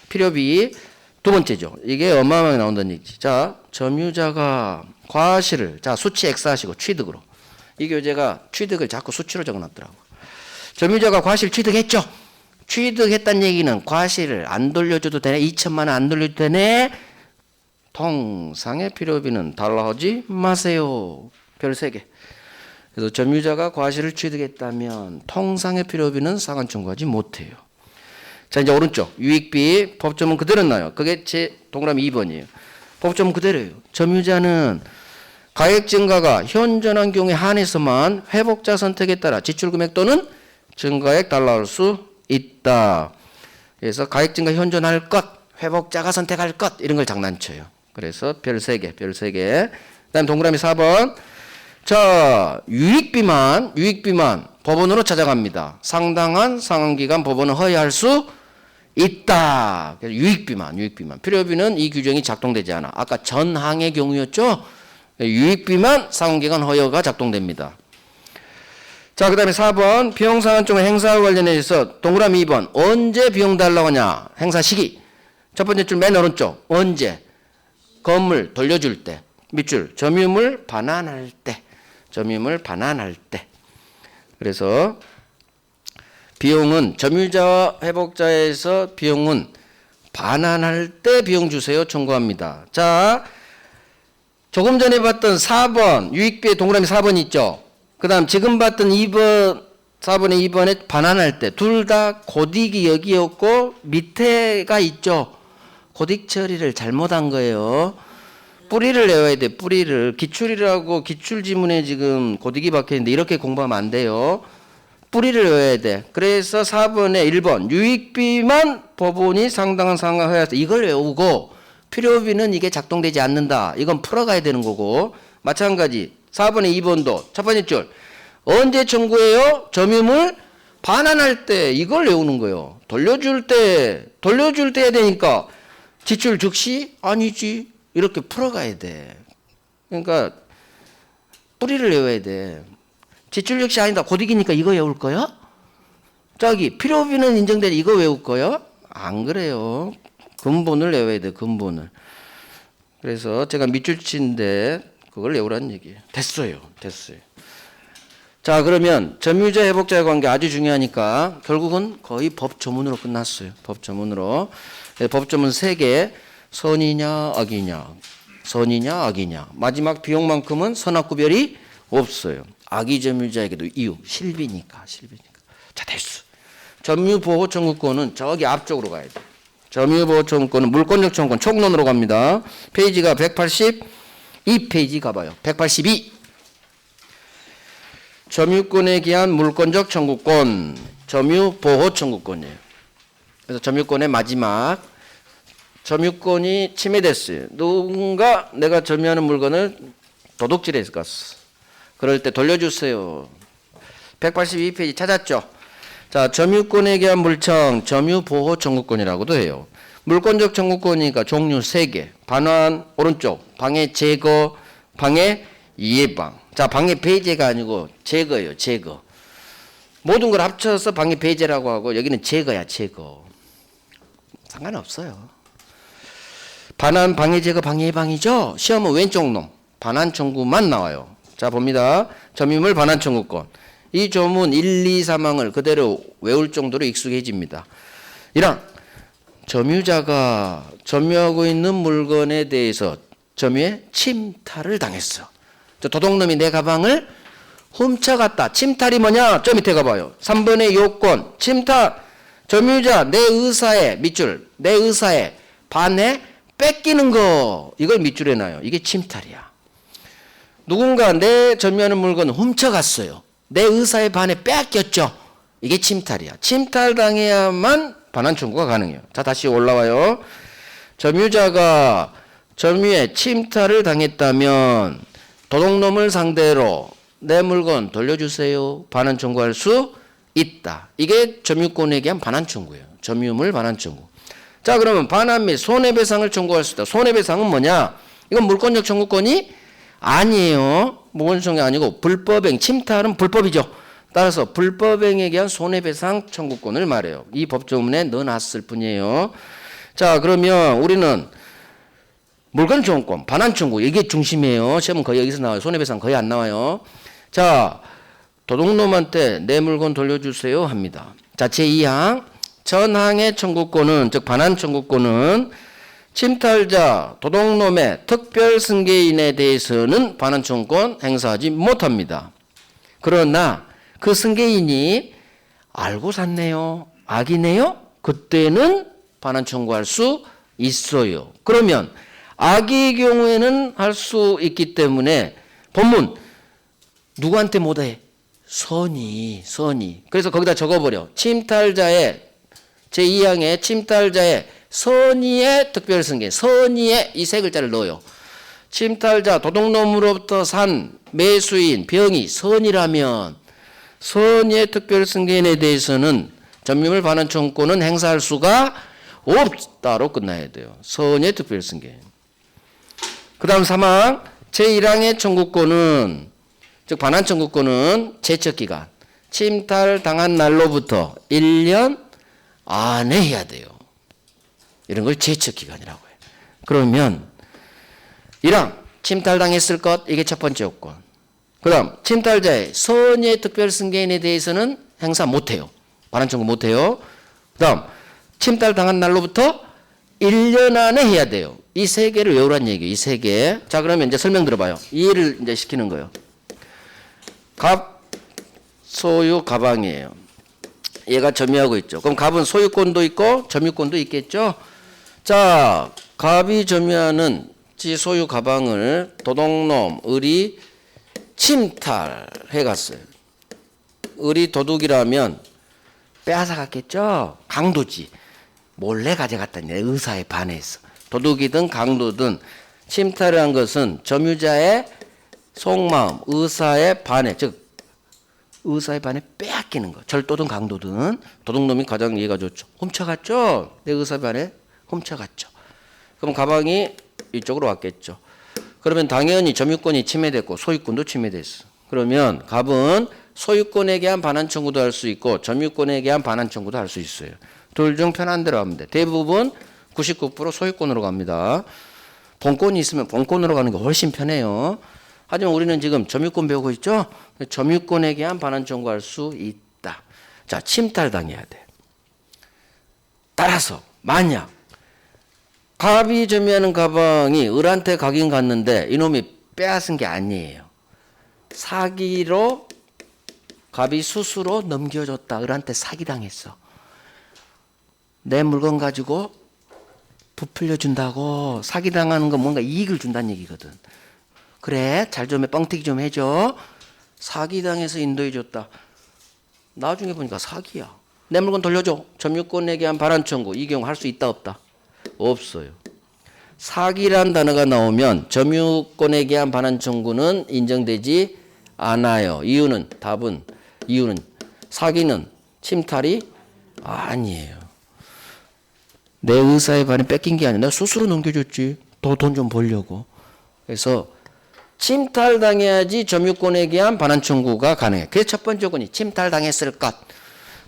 필요비 두 번째죠. 이게 어마어마하게 나온다는 얘기지. 자, 점유자가 과실을, 자, 수치 X하시고 취득으로. 이 교재가 취득을 자꾸 수치로 적어놨더라고. 점유자가 과실 취득했죠. 취득했다는 얘기는 과실을 안 돌려줘도 되네. 2천만 원 안 돌려도 되네. 통상의 필요비는 달라하지 마세요. 별 3개. 그래서 점유자가 과실을 취득했다면 통상의 필요비는 상환 청구하지 못해요. 자, 이제 오른쪽 유익비 법조문 그대로 나요. 그게 제 동그라미 2번이에요. 법조문 그대로예요. 점유자는 가액 증가가 현존한 경우에 한해서만 회복자 선택에 따라 지출 금액 또는 증가액 달라할 수 있다. 그래서 가액 증가 현존할 것, 회복자가 선택할 것 이런 걸 장난쳐요. 그래서 별 3개, 별 3개. 그다음 동그라미 4번. 자, 유익비만 법원으로 찾아갑니다. 상당한 상환기간 법원은 허용할 수 있다. 그래서 유익비만. 필요비는 이 규정이 작동되지 않아. 아까 전항의 경우였죠. 유익비만 상환기간 허여가 작동됩니다. 자, 그 다음에 4번 비용상환증 행사와 관련해서 동그라미 2번 언제 비용 달라고 하냐. 행사 시기. 첫 번째 줄 맨 오른쪽 언제. 건물 돌려줄 때. 밑줄 점유물 반환할 때. 그래서 비용은 점유자와 회복자에서 비용은 반환할 때 비용 주세요 청구합니다. 자, 조금 전에 봤던 4번 유익비의 동그라미 4번 있죠. 그 다음 지금 봤던 2번 4번에 2번에 반환할 때 둘 다 고딕이 여기였고 밑에가 있죠. 고딕 처리를 잘못한 거예요. 뿌리를 외워야 돼. 뿌리를. 기출이라고 기출 지문에 지금 고딕이 박혀있는데 이렇게 공부하면 안 돼요. 뿌리를 외워야 돼. 그래서 4번에 1번 유익비만 법원이 상당한 상황을 허용해서 이걸 외우고 필요비는 이게 작동되지 않는다. 이건 풀어가야 되는 거고 마찬가지 4번에 2번도 첫 번째 줄 언제 청구해요? 점유물 반환할 때 이걸 외우는 거예요. 돌려줄 때 해야 되니까 지출 즉시? 아니지. 이렇게 풀어가야 돼. 그러니까 뿌리를 외워야 돼. 지출 역시 아니다. 고딕이니까 이거 외울 거야? 저기 필요비는 인정되니 이거 외울 거야? 안 그래요. 근본을 외워야 돼. 근본을. 그래서 제가 밑줄 치는데 그걸 외우라는 얘기예요. 됐어요. 자, 그러면 점유자 회복자의 관계 아주 중요하니까 결국은 거의 법 조문으로 끝났어요. 법 조문으로. 법 조문 3개. 선이냐 악이냐. 마지막 비용만큼은 선악구별이 없어요. 악의 점유자에게도 이유 실비니까. 자, 됐어. 점유보호 청구권은 저기 앞쪽으로 가야 돼. 점유보호 청구권은 물권적 청구권 총론으로 갑니다. 페이지가 182페이지 가봐요. 182. 점유권에 기한 물권적 청구권, 점유보호 청구권이에요. 그래서 점유권의 마지막 점유권이 침해됐어요. 누군가 내가 점유하는 물건을 도둑질해서 갔어. 그럴 때 돌려주세요. 182페이지 찾았죠? 자, 점유권에 대한 물청, 점유보호 청구권이라고도 해요. 물권적 청구권이니까 종류 3개. 반환, 오른쪽. 방해 제거, 방해 예방. 자, 방해 배제가 아니고 제거예요. 제거. 모든 걸 합쳐서 방해 배제라고 하고 여기는 제거야. 제거. 상관없어요. 반환, 방해, 제거, 방해, 예방이죠. 시험은 왼쪽 놈 반환 청구만 나와요. 자, 봅니다. 점유물 반환 청구권. 이 조문 1, 2, 3항을 그대로 외울 정도로 익숙해집니다. 1항 점유자가 점유하고 있는 물건에 대해서 점유에 침탈을 당했어. 저 도둑놈이 내 가방을 훔쳐갔다. 침탈이 뭐냐? 저 밑에 가봐요. 3번의 요건 침탈 점유자 내 의사에 밑줄 내 의사에 반해 뺏기는 거 이걸 밑줄에 놔요. 이게 침탈이야. 누군가 내 점유하는 물건을 훔쳐갔어요. 내 의사에 반해 뺏겼죠. 이게 침탈이야. 침탈당해야만 반환 청구가 가능해요. 자, 다시 올라와요. 점유자가 점유에 침탈을 당했다면 도둑놈을 상대로 내 물건 돌려주세요. 반환 청구할 수 있다. 이게 점유권에 대한 반환 청구예요. 점유물 반환 청구. 자, 그러면 반환 및 손해배상을 청구할 수 있다. 손해배상은 뭐냐? 이건 물권적 청구권이 아니에요. 물권성이 아니고 불법행, 침탈은 불법이죠. 따라서 불법행에 대한 손해배상 청구권을 말해요. 이 법조문에 넣어놨을 뿐이에요. 자, 그러면 우리는 물권 청구권, 반환 청구 이게 중심이에요. 시험은 거의 여기서 나와요. 손해배상 거의 안 나와요. 자, 도둑놈한테 내 물건 돌려주세요 합니다. 자, 제2항 전항의 청구권은 즉 반환 청구권은 침탈자 도둑놈의 특별 승계인에 대해서는 반환 청구권 행사하지 못합니다. 그러나 그 승계인이 알고 샀네요. 악이네요. 그때는 반환 청구할 수 있어요. 그러면 악의 경우에는 할 수 있기 때문에 법문 누구한테 못해? 선이. 그래서 거기다 적어버려. 침탈자의 제2항에 침탈자의 선의의 특별승계. 선의의 이 세 글자를 넣어요. 침탈자 도둑놈으로부터 산 매수인 병이 선이라면 선의의 특별승계인에 대해서는 점유물 반환 청구권은 행사할 수가 없다로 끝나야 돼요. 선의의 특별승계인. 그 다음 3항 제1항의 청구권은 즉 반환 청구권은 제척기간 침탈당한 날로부터 1년 안에 해야 돼요. 이런 걸 제척기간이라고 해요. 그러면 1항 침탈당했을 것 이게 첫 번째 요건. 그 다음 침탈자의 선의의 특별승계인에 대해서는 행사 못해요. 반환 청구 못해요. 그 다음 침탈당한 날로부터 1년 안에 해야 돼요. 이 세 개를 외우란 얘기예요. 이 세 개. 자 그러면 이제 설명 들어봐요. 이해를 이제 시키는 거예요. 갑 소유 가방이에요. 얘가 점유하고 있죠. 그럼 갑은 소유권도 있고 점유권도 있겠죠. 자 갑이 점유하는 지 소유 가방을 도둑놈 을이 침탈해 갔어요. 을이 도둑이라면 빼앗아갔겠죠. 강도지. 몰래 가져갔다니 의사에 반해서. 도둑이든 강도든 침탈을 한 것은 점유자의 속마음, 의사에 반해, 즉 의사에 반해 빼앗기는 거. 절도든 강도든 도둑놈이 가장 이해가 좋죠. 훔쳐갔죠. 내 의사에 반해 훔쳐갔죠. 그럼 가방이 이쪽으로 왔겠죠. 그러면 당연히 점유권이 침해됐고 소유권도 침해됐어. 그러면 갑은 소유권에 대한 반환 청구도 할 수 있고 점유권에 대한 반환 청구도 할 수 있어요. 둘 중 편한 대로 하면 돼. 대부분 99% 소유권으로 갑니다. 본권이 있으면 본권으로 가는 게 훨씬 편해요. 하지만 우리는 지금 점유권 배우고 있죠? 점유권에 대한 반환 청구할 수 있다. 자, 침탈당해야 돼. 따라서 만약 갑이 점유하는 가방이 을한테 가긴 갔는데 이놈이 빼앗은 게 아니에요. 사기로 갑이 스스로 넘겨줬다. 을한테 사기당했어. 내 물건 가지고 부풀려 준다고. 사기당하는 건 뭔가 이익을 준다는 얘기거든. 그래 잘 좀 해. 뻥튀기 좀 해줘. 사기당해서 인도해줬다. 나중에 보니까 사기야. 내 물건 돌려줘. 점유권에 대한 반환 청구. 이 경우 할 수 있다 없다? 없어요. 사기란 단어가 나오면 점유권에 대한 반환 청구는 인정되지 않아요. 이유는 이유는 사기는 침탈이 아니에요. 내 의사에 반해 뺏긴 게 아니라 내가 스스로 넘겨줬지. 더 돈 좀 벌려고. 그래서 침탈당해야지 점유권에 대한 반환 청구가 가능해. 그게 첫 번째 조건이 침탈당했을 것.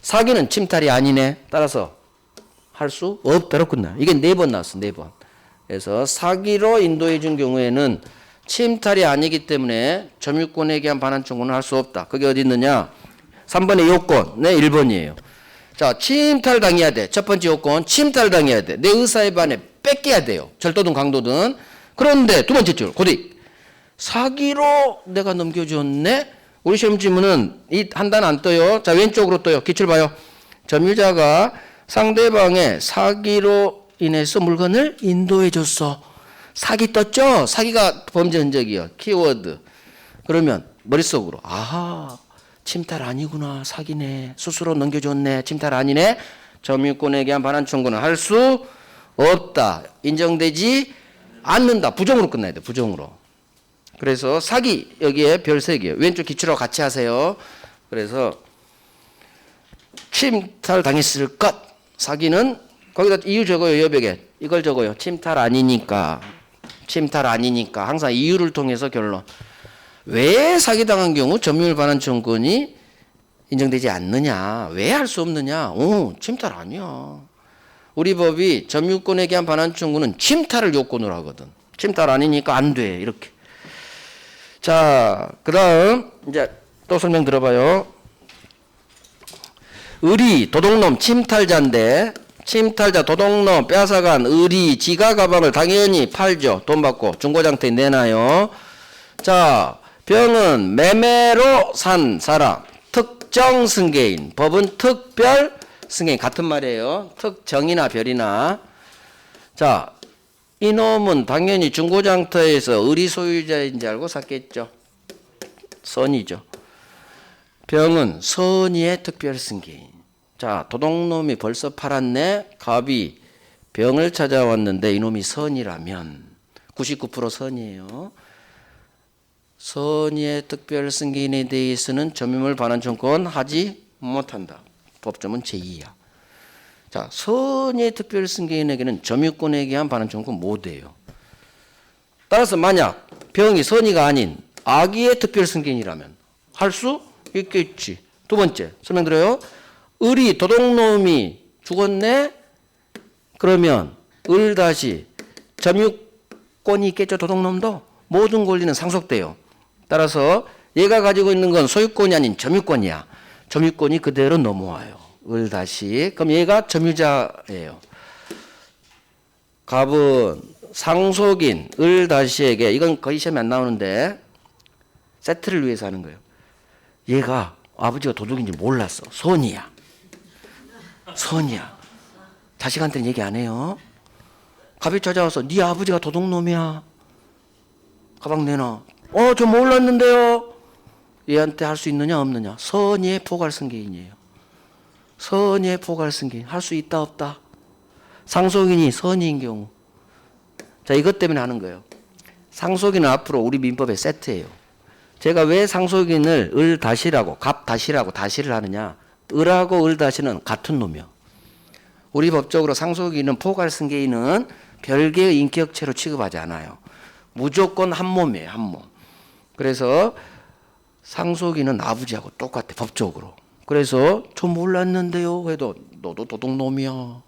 사기는 침탈이 아니네. 따라서 할 수 없다로 끝나. 이게 4번 나왔어. 4번. 그래서 사기로 인도해 준 경우에는 침탈이 아니기 때문에 점유권에 대한 반환 청구는 할 수 없다. 그게 어디 있느냐? 3번의 요건. 네, 1번이에요. 자, 침탈당해야 돼. 첫 번째 요건 침탈당해야 돼. 내 의사에 반해 뺏겨야 돼요. 절도든 강도든. 그런데 두 번째 줄. 고디. 사기로 내가 넘겨줬네. 우리 시험 지문은 이 한 단 안 떠요. 자, 왼쪽으로 떠요. 기출 봐요. 점유자가 상대방의 사기로 인해서 물건을 인도해 줬어. 사기 떴죠? 사기가 범죄 흔적이요. 키워드. 그러면 머릿속으로 아하 침탈 아니구나. 사기네. 스스로 넘겨줬네. 침탈 아니네. 점유권에 대한 반환 청구는 할 수 없다. 인정되지 않는다. 부정으로 끝나야 돼. 부정으로. 그래서 사기 여기에 별 3개. 왼쪽 기출하고 같이 하세요. 그래서 침탈 당했을 것. 사기는 거기다 이유 적어요. 여백에. 이걸 적어요. 침탈 아니니까. 침탈 아니니까. 항상 이유를 통해서 결론. 왜 사기당한 경우 점유물 반환 청구권이 인정되지 않느냐. 왜 할 수 없느냐. 침탈 아니야. 우리 법이 점유권에 대한 반환 청구는 침탈을 요건으로 하거든. 침탈 아니니까 안 돼. 이렇게. 자, 그 다음 이제 또 설명 들어봐요. 을이 도둑놈 침탈자인데 침탈자 도둑놈 빼앗아간 을이 지가 가방을 당연히 팔죠. 돈 받고 중고장터에 내놔요. 자, 병은 매매로 산 사람 특정 승계인. 법은 특별 승계인. 같은 말이에요. 특정이나 별이나. 자, 이놈은 당연히 중고장터에서 을이 소유자인지 알고 샀겠죠. 선이죠. 병은 선의의 특별승계인. 자, 도둑놈이 벌써 팔았네. 갑이 병을 찾아왔는데 이놈이 선이라면 99% 선이에요. 선의의 특별 승계인에 대해서는 점유물 반환청구권 하지 못한다. 법조문 제2야. 자, 선의의 특별 승계인에게는 점유권에 의한 반환청구권 못 해요. 따라서 만약 병이 선의가 아닌 악의의 특별 승계인이라면 할 수 있겠지. 두 번째 설명드려요. 을이 도둑놈이 죽었네. 그러면 을 다시 점유권이 있겠죠. 도둑놈도 모든 권리는 상속돼요. 따라서 얘가 가지고 있는 건 소유권이 아닌 점유권이야. 점유권이 그대로 넘어와요. 을 다시. 그럼 얘가 점유자예요. 갑은 상속인 을 다시에게, 이건 거의 시험에 안 나오는데 세트를 위해서 하는 거예요. 얘가 아버지가 도둑인지 몰랐어. 선이야. 선이야. 자식한테는 얘기 안 해요. 갑이 찾아와서 네 아버지가 도둑놈이야. 가방 내놔. 저 몰랐는데요. 얘한테 할 수 있느냐 없느냐. 선의의 포괄승계인이에요. 선의의 포괄승계인. 할 수 있다 없다. 상속인이 선의인 경우. 자, 이것 때문에 하는 거예요. 상속인은 앞으로 우리 민법의 세트예요. 제가 왜 상속인을 을 다시라고 갑 다시라고 다시를 하느냐. 을하고 을 다시는 같은 놈이요. 우리 법적으로 상속인은 포괄승계인은 별개의 인격체로 취급하지 않아요. 무조건 한 몸이에요. 한 몸. 그래서 상속인은 아버지하고 똑같아. 법적으로. 그래서 저 몰랐는데요 해도 너도 도둑놈이야.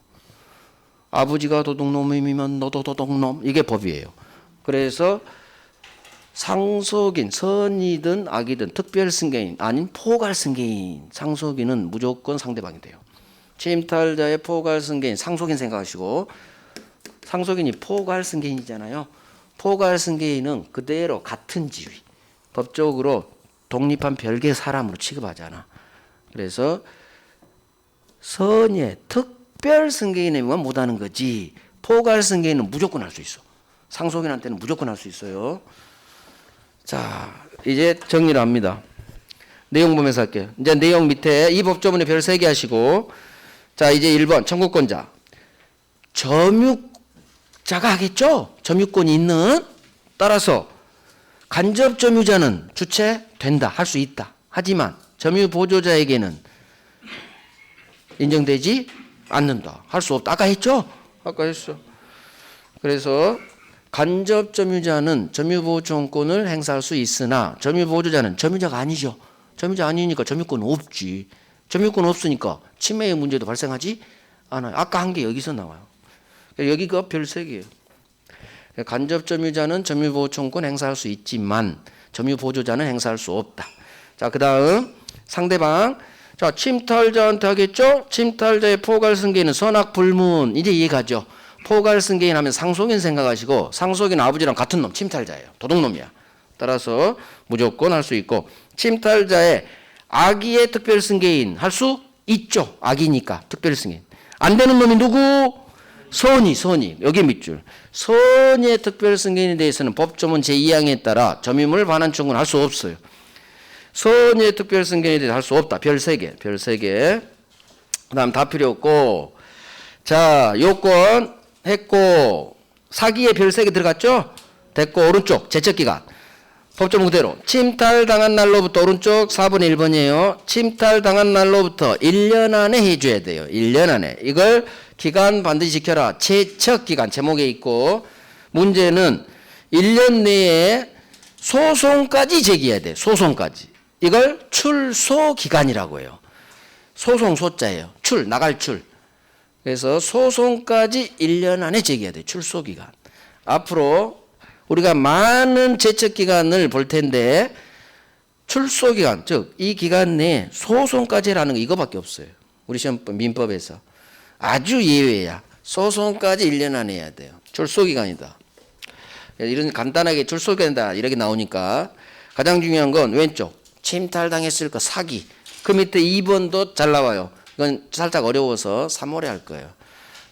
아버지가 도둑놈이면 너도 도둑놈. 이게 법이에요. 그래서 상속인, 선이든 악이든 특별승계인 아닌 포괄승계인, 상속인은 무조건 상대방이 돼요. 침탈자의 포괄승계인, 상속인 생각하시고, 상속인이 포괄승계인이잖아요. 포괄승계인은 그대로 같은 지위, 법적으로 독립한 별개의 사람으로 취급하지 않아. 그래서 선의 특별승계인에만 못하는 거지, 포괄승계인은 무조건 할 수 있어. 상속인한테는 무조건 할 수 있어요. 자, 이제 정리를 합니다. 내용 보면서 할게요. 이제 내용 밑에 이 법조문에 별 3개 하시고, 자, 이제 1번 청구권자. 점유자가 하겠죠? 점유권이 있는. 따라서 간접 점유자는 주체된다. 할 수 있다. 하지만 점유 보조자에게는 인정되지 않는다. 할 수 없다. 아까 했죠? 아까 했어. 그래서 간접 점유자는 점유보존권을 행사할 수 있으나 점유보조자는 점유자가 아니죠. 점유자 아니니까 점유권 없지. 점유권 없으니까 침해의 문제도 발생하지 않아요. 아까 한 게 여기서 나와요. 여기가 별 3개예요. 간접 점유자는 점유보존권 행사할 수 있지만 점유보조자는 행사할 수 없다. 자, 그 다음 상대방. 자, 침탈자한테 하겠죠? 침탈자의 포괄승계인은 선악불문. 이제 이해가죠? 포괄승계인 하면 상속인 생각하시고, 상속인 아버지랑 같은 놈, 침탈자예요. 도둑놈이야. 따라서 무조건 할 수 있고, 침탈자의 악의의 특별승계인 할 수 있죠. 악이니까 특별승계인. 안 되는 놈이 누구? 선의. 여기 밑줄. 선의의 특별승계인에 대해서는 법조문 제2항에 따라 점유물 반환 청구는 할 수 없어요. 선의의 특별승계인에 대해서 할 수 없다. 별 3개. 그 다음 다 필요 없고, 자, 요건 했고, 사기에 별 3개 들어갔죠? 됐고, 오른쪽 제척기간. 법조문 그대로. 침탈당한 날로부터, 오른쪽 4번에 1번이에요. 침탈당한 날로부터 1년 안에 해줘야 돼요. 1년 안에. 이걸 기간 반드시 지켜라. 제척기간 제목에 있고, 문제는 1년 내에 소송까지 제기해야 돼. 소송까지. 이걸 출소기간이라고 해요. 소송 소자예요. 나갈 출. 그래서 소송까지 1년 안에 제기해야 돼. 출소기간. 앞으로 우리가 많은 제척기간을 볼 텐데, 출소기간, 즉 이 기간 내에 소송까지 하는 거 이거밖에 없어요. 우리 시험법 민법에서. 아주 예외야. 소송까지 1년 안에 해야 돼요. 출소기간이다. 이런 간단하게 출소기간이다 이렇게 나오니까, 가장 중요한 건 왼쪽 침탈당했을 거 사기. 그 밑에 2번도 잘 나와요. 이건 살짝 어려워서 3월에 할 거예요.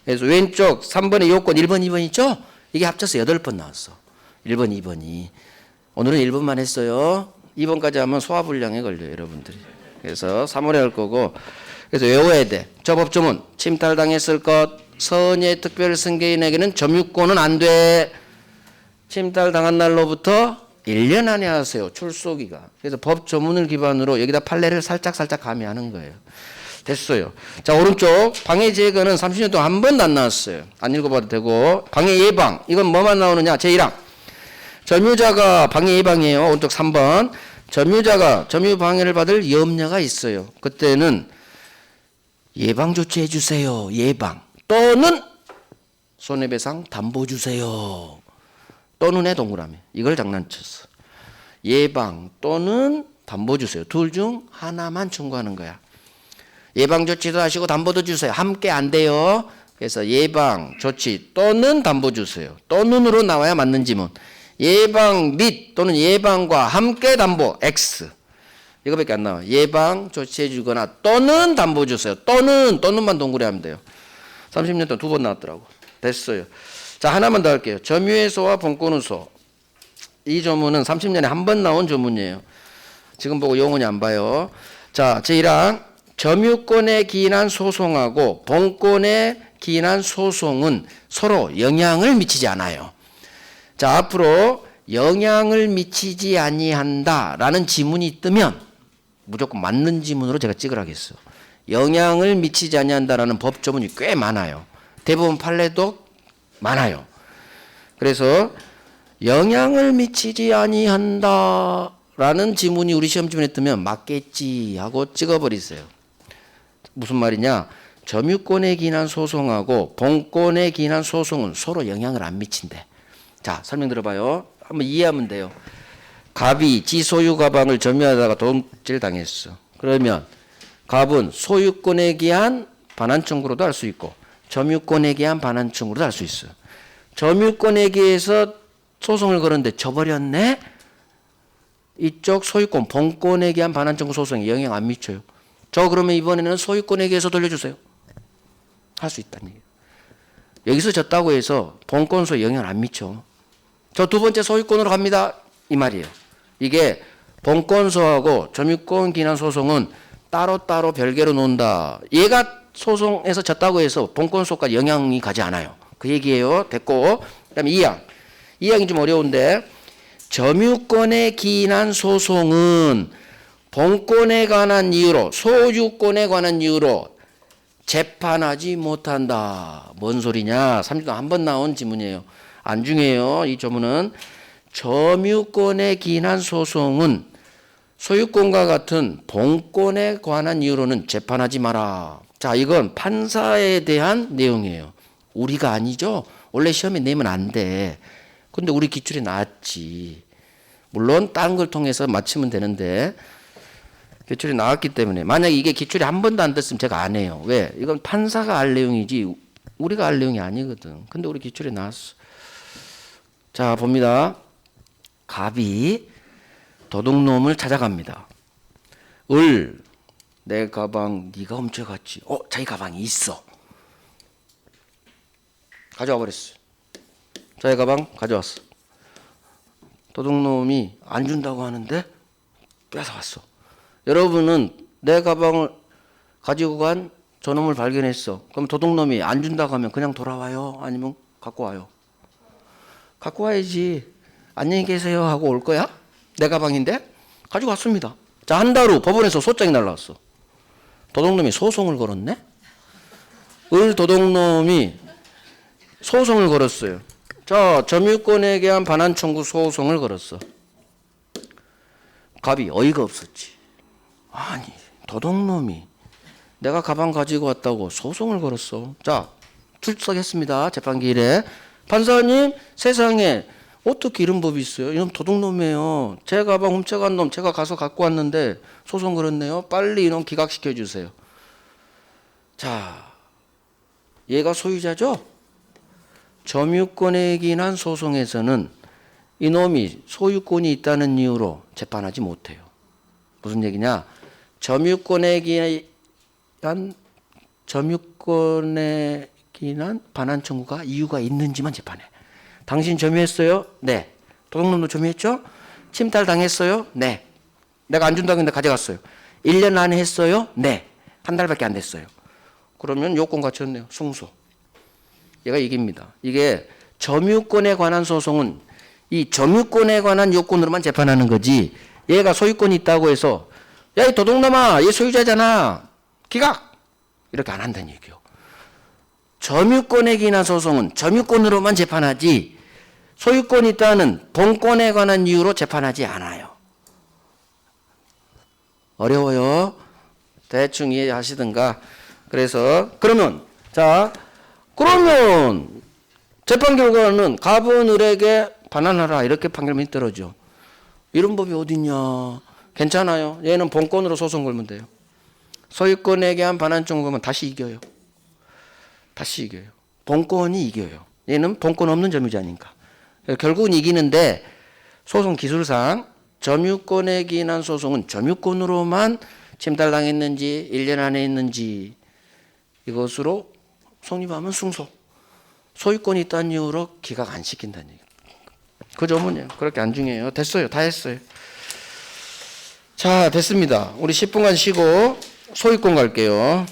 그래서 왼쪽 3번의 요건 1번, 2번 있죠? 이게 합쳐서 8번 나왔어. 1번, 2번이. 오늘은 1번만 했어요. 2번까지 하면 소화불량에 걸려요, 여러분들이. 그래서 3월에 할 거고. 그래서 외워야 돼. 저 법조문 침탈당했을 것, 선의 특별승계인에게는 점유권은 안 돼. 침탈당한 날로부터 1년 안에 하세요. 출소기가. 그래서 법 조문을 기반으로 여기다 판례를 살짝 가미하는 거예요. 됐어요. 자, 오른쪽 방해 제거는 30년 동안 한 번도 안 나왔어요. 안 읽어봐도 되고. 방해 예방 이건 뭐만 나오느냐? 제1항 점유자가 방해 예방이에요. 오른쪽 3번 점유자가 점유 방해를 받을 염려가 있어요. 그때는 예방 조치해 주세요. 예방 또는 손해배상 담보 주세요. 또는의 동그라미 이걸 장난쳤어. 예방 또는 담보 주세요. 둘 중 하나만 청구하는 거야. 예방 조치도 하시고 담보도 주세요. 함께 안 돼요. 그래서 예방 조치 또는 담보 주세요. 또는으로 나와야 맞는 지문. 예방 및 또는 예방과 함께 담보 X 이거밖에 안 나와. 예방 조치해 주거나 또는 담보 주세요. 또는만 동그래 하면 돼요. 30년 동안 2번 나왔더라고. 됐어요. 자, 하나만 더 할게요. 점유해소와 본권우소. 이 조문은 30년에 한 번 나온 조문이에요. 지금 보고 영원히 안 봐요. 자, 제1항 점유권에 기인한 소송하고 본권에 기인한 소송은 서로 영향을 미치지 않아요. 자, 앞으로 영향을 미치지 아니한다라는 지문이 뜨면 무조건 맞는 지문으로 제가 찍으라겠어. 영향을 미치지 아니한다라는 법 조문이 꽤 많아요. 대부분 판례도 많아요. 그래서 영향을 미치지 아니한다라는 지문이 우리 시험 지문에 뜨면 맞겠지 하고 찍어버리세요. 무슨 말이냐? 점유권에 기인한 소송하고 본권에 기인한 소송은 서로 영향을 안 미친대. 자, 설명 들어봐요. 한번 이해하면 돼요. 갑이 지 소유 가방을 점유하다가 도둑질 당했어. 그러면 갑은 소유권에 기한 반환 청구로도 할 수 있고 점유권에 기한 반환 청구로도 할 수 있어요. 점유권에 기해서 소송을 걸었는데 져버렸네? 이쪽 소유권, 본권에 기한 반환 청구 소송에 영향 안 미쳐요. 저 그러면 이번에는 소유권에 기해서 돌려주세요. 할 수 있다는 얘기예요. 여기서 졌다고 해서 본권소에 영향을 안 미쳐. 저 두 번째 소유권으로 갑니다. 이 말이에요. 이게 본권소하고 점유권 기난 소송은 따로따로 별개로 논다. 얘가 소송에서 졌다고 해서 본권소까지 영향이 가지 않아요. 그 얘기예요. 됐고. 그 다음에 2항. 2항이 좀 어려운데 점유권에 기인한 소송은 본권에 관한 이유로 소유권에 관한 이유로 재판하지 못한다. 뭔 소리냐? 30년 한 번 나온 지문이에요. 안 중요해요. 이 조문은 점유권에 기인한 소송은 소유권과 같은 본권에 관한 이유로는 재판하지 마라. 자, 이건 판사에 대한 내용이에요. 우리가 아니죠. 원래 시험에 내면 안 돼. 근데 우리 기출이 나왔지. 물론 다른 걸 통해서 맞추면 되는데 기출이 나왔기 때문에 만약에 이게 기출이 한 번도 안 됐으면 제가 안 해요. 왜? 이건 판사가 알 내용이지 우리가 알 내용이 아니거든. 근데 우리 기출이 나왔어. 자, 봅니다. 갑이 도둑놈을 찾아갑니다. 내 가방 네가 훔쳐갔지. 자기 가방이 있어. 가져와 버렸어. 자기 가방 가져왔어. 도둑놈이 안 준다고 하는데 뺏어왔어. 여러분은 내 가방을 가지고 간 저놈을 발견했어. 그럼 도둑놈이 안 준다고 하면 그냥 돌아와요? 아니면 갖고 와요? 갖고 와야지. 안녕히 계세요 하고 올 거야? 내 가방인데? 가지고 왔습니다. 자, 한 달 후 법원에서 소장이 날라왔어. 도둑놈이 소송을 걸었네? 도둑놈이 소송을 걸었어요. 자, 점유권에 대한 반환 청구 소송을 걸었어. 갑이 어이가 없었지. 아니, 도둑놈이 내가 가방 가지고 왔다고 소송을 걸었어. 자, 출석했습니다. 재판기일에. 판사님, 세상에 어떻게 이런 법이 있어요? 이놈 도둑놈이에요. 제 가방 훔쳐간 놈 제가 가서 갖고 왔는데 소송 걸었네요. 빨리 이놈 기각시켜 주세요. 자, 얘가 소유자죠? 점유권에 기인한 소송에서는 이놈이 소유권이 있다는 이유로 재판하지 못해요. 무슨 얘기냐? 점유권에 기인한 반환 청구가 이유가 있는지만 재판해. 당신 점유했어요? 네. 도둑놈도 점유했죠? 침탈 당했어요? 네. 내가 안 준다고 했는데 가져갔어요. 1년 안에 했어요? 네. 한 달밖에 안 됐어요. 그러면 요건 갖췄네요. 승소. 얘가 이깁니다. 이게 점유권에 관한 소송은 이 점유권에 관한 요건으로만 재판하는 거지. 얘가 소유권이 있다고 해서 야, 이 도둑놈아, 얘 소유자잖아. 기각! 이렇게 안 한다는 얘기요. 점유권에 기인한 소송은 점유권으로만 재판하지 소유권이 있다는 본권에 관한 이유로 재판하지 않아요. 어려워요. 대충 이해하시든가. 그래서 그러면 재판 결과는 갑은 을에게 반환하라 이렇게 판결문이 떨어져. 이런 법이 어딨냐. 괜찮아요. 얘는 본권으로 소송 걸면 돼요. 소유권에 대한 반환점 걸면 다시 이겨요. 다시 이겨요. 본권이 이겨요. 얘는 본권 없는 점유자니까. 결국은 이기는데 소송 기술상 점유권에 기인한 소송은 점유권으로만 침탈당했는지 1년 안에 있는지 이것으로 성립하면 승소. 소유권이 있다는 이유로 기각 안 시킨다는 얘기. 그 점은 그렇게 안 중요해요. 됐어요. 다 했어요. 자, 됐습니다. 우리 10분간 쉬고 소유권 갈게요.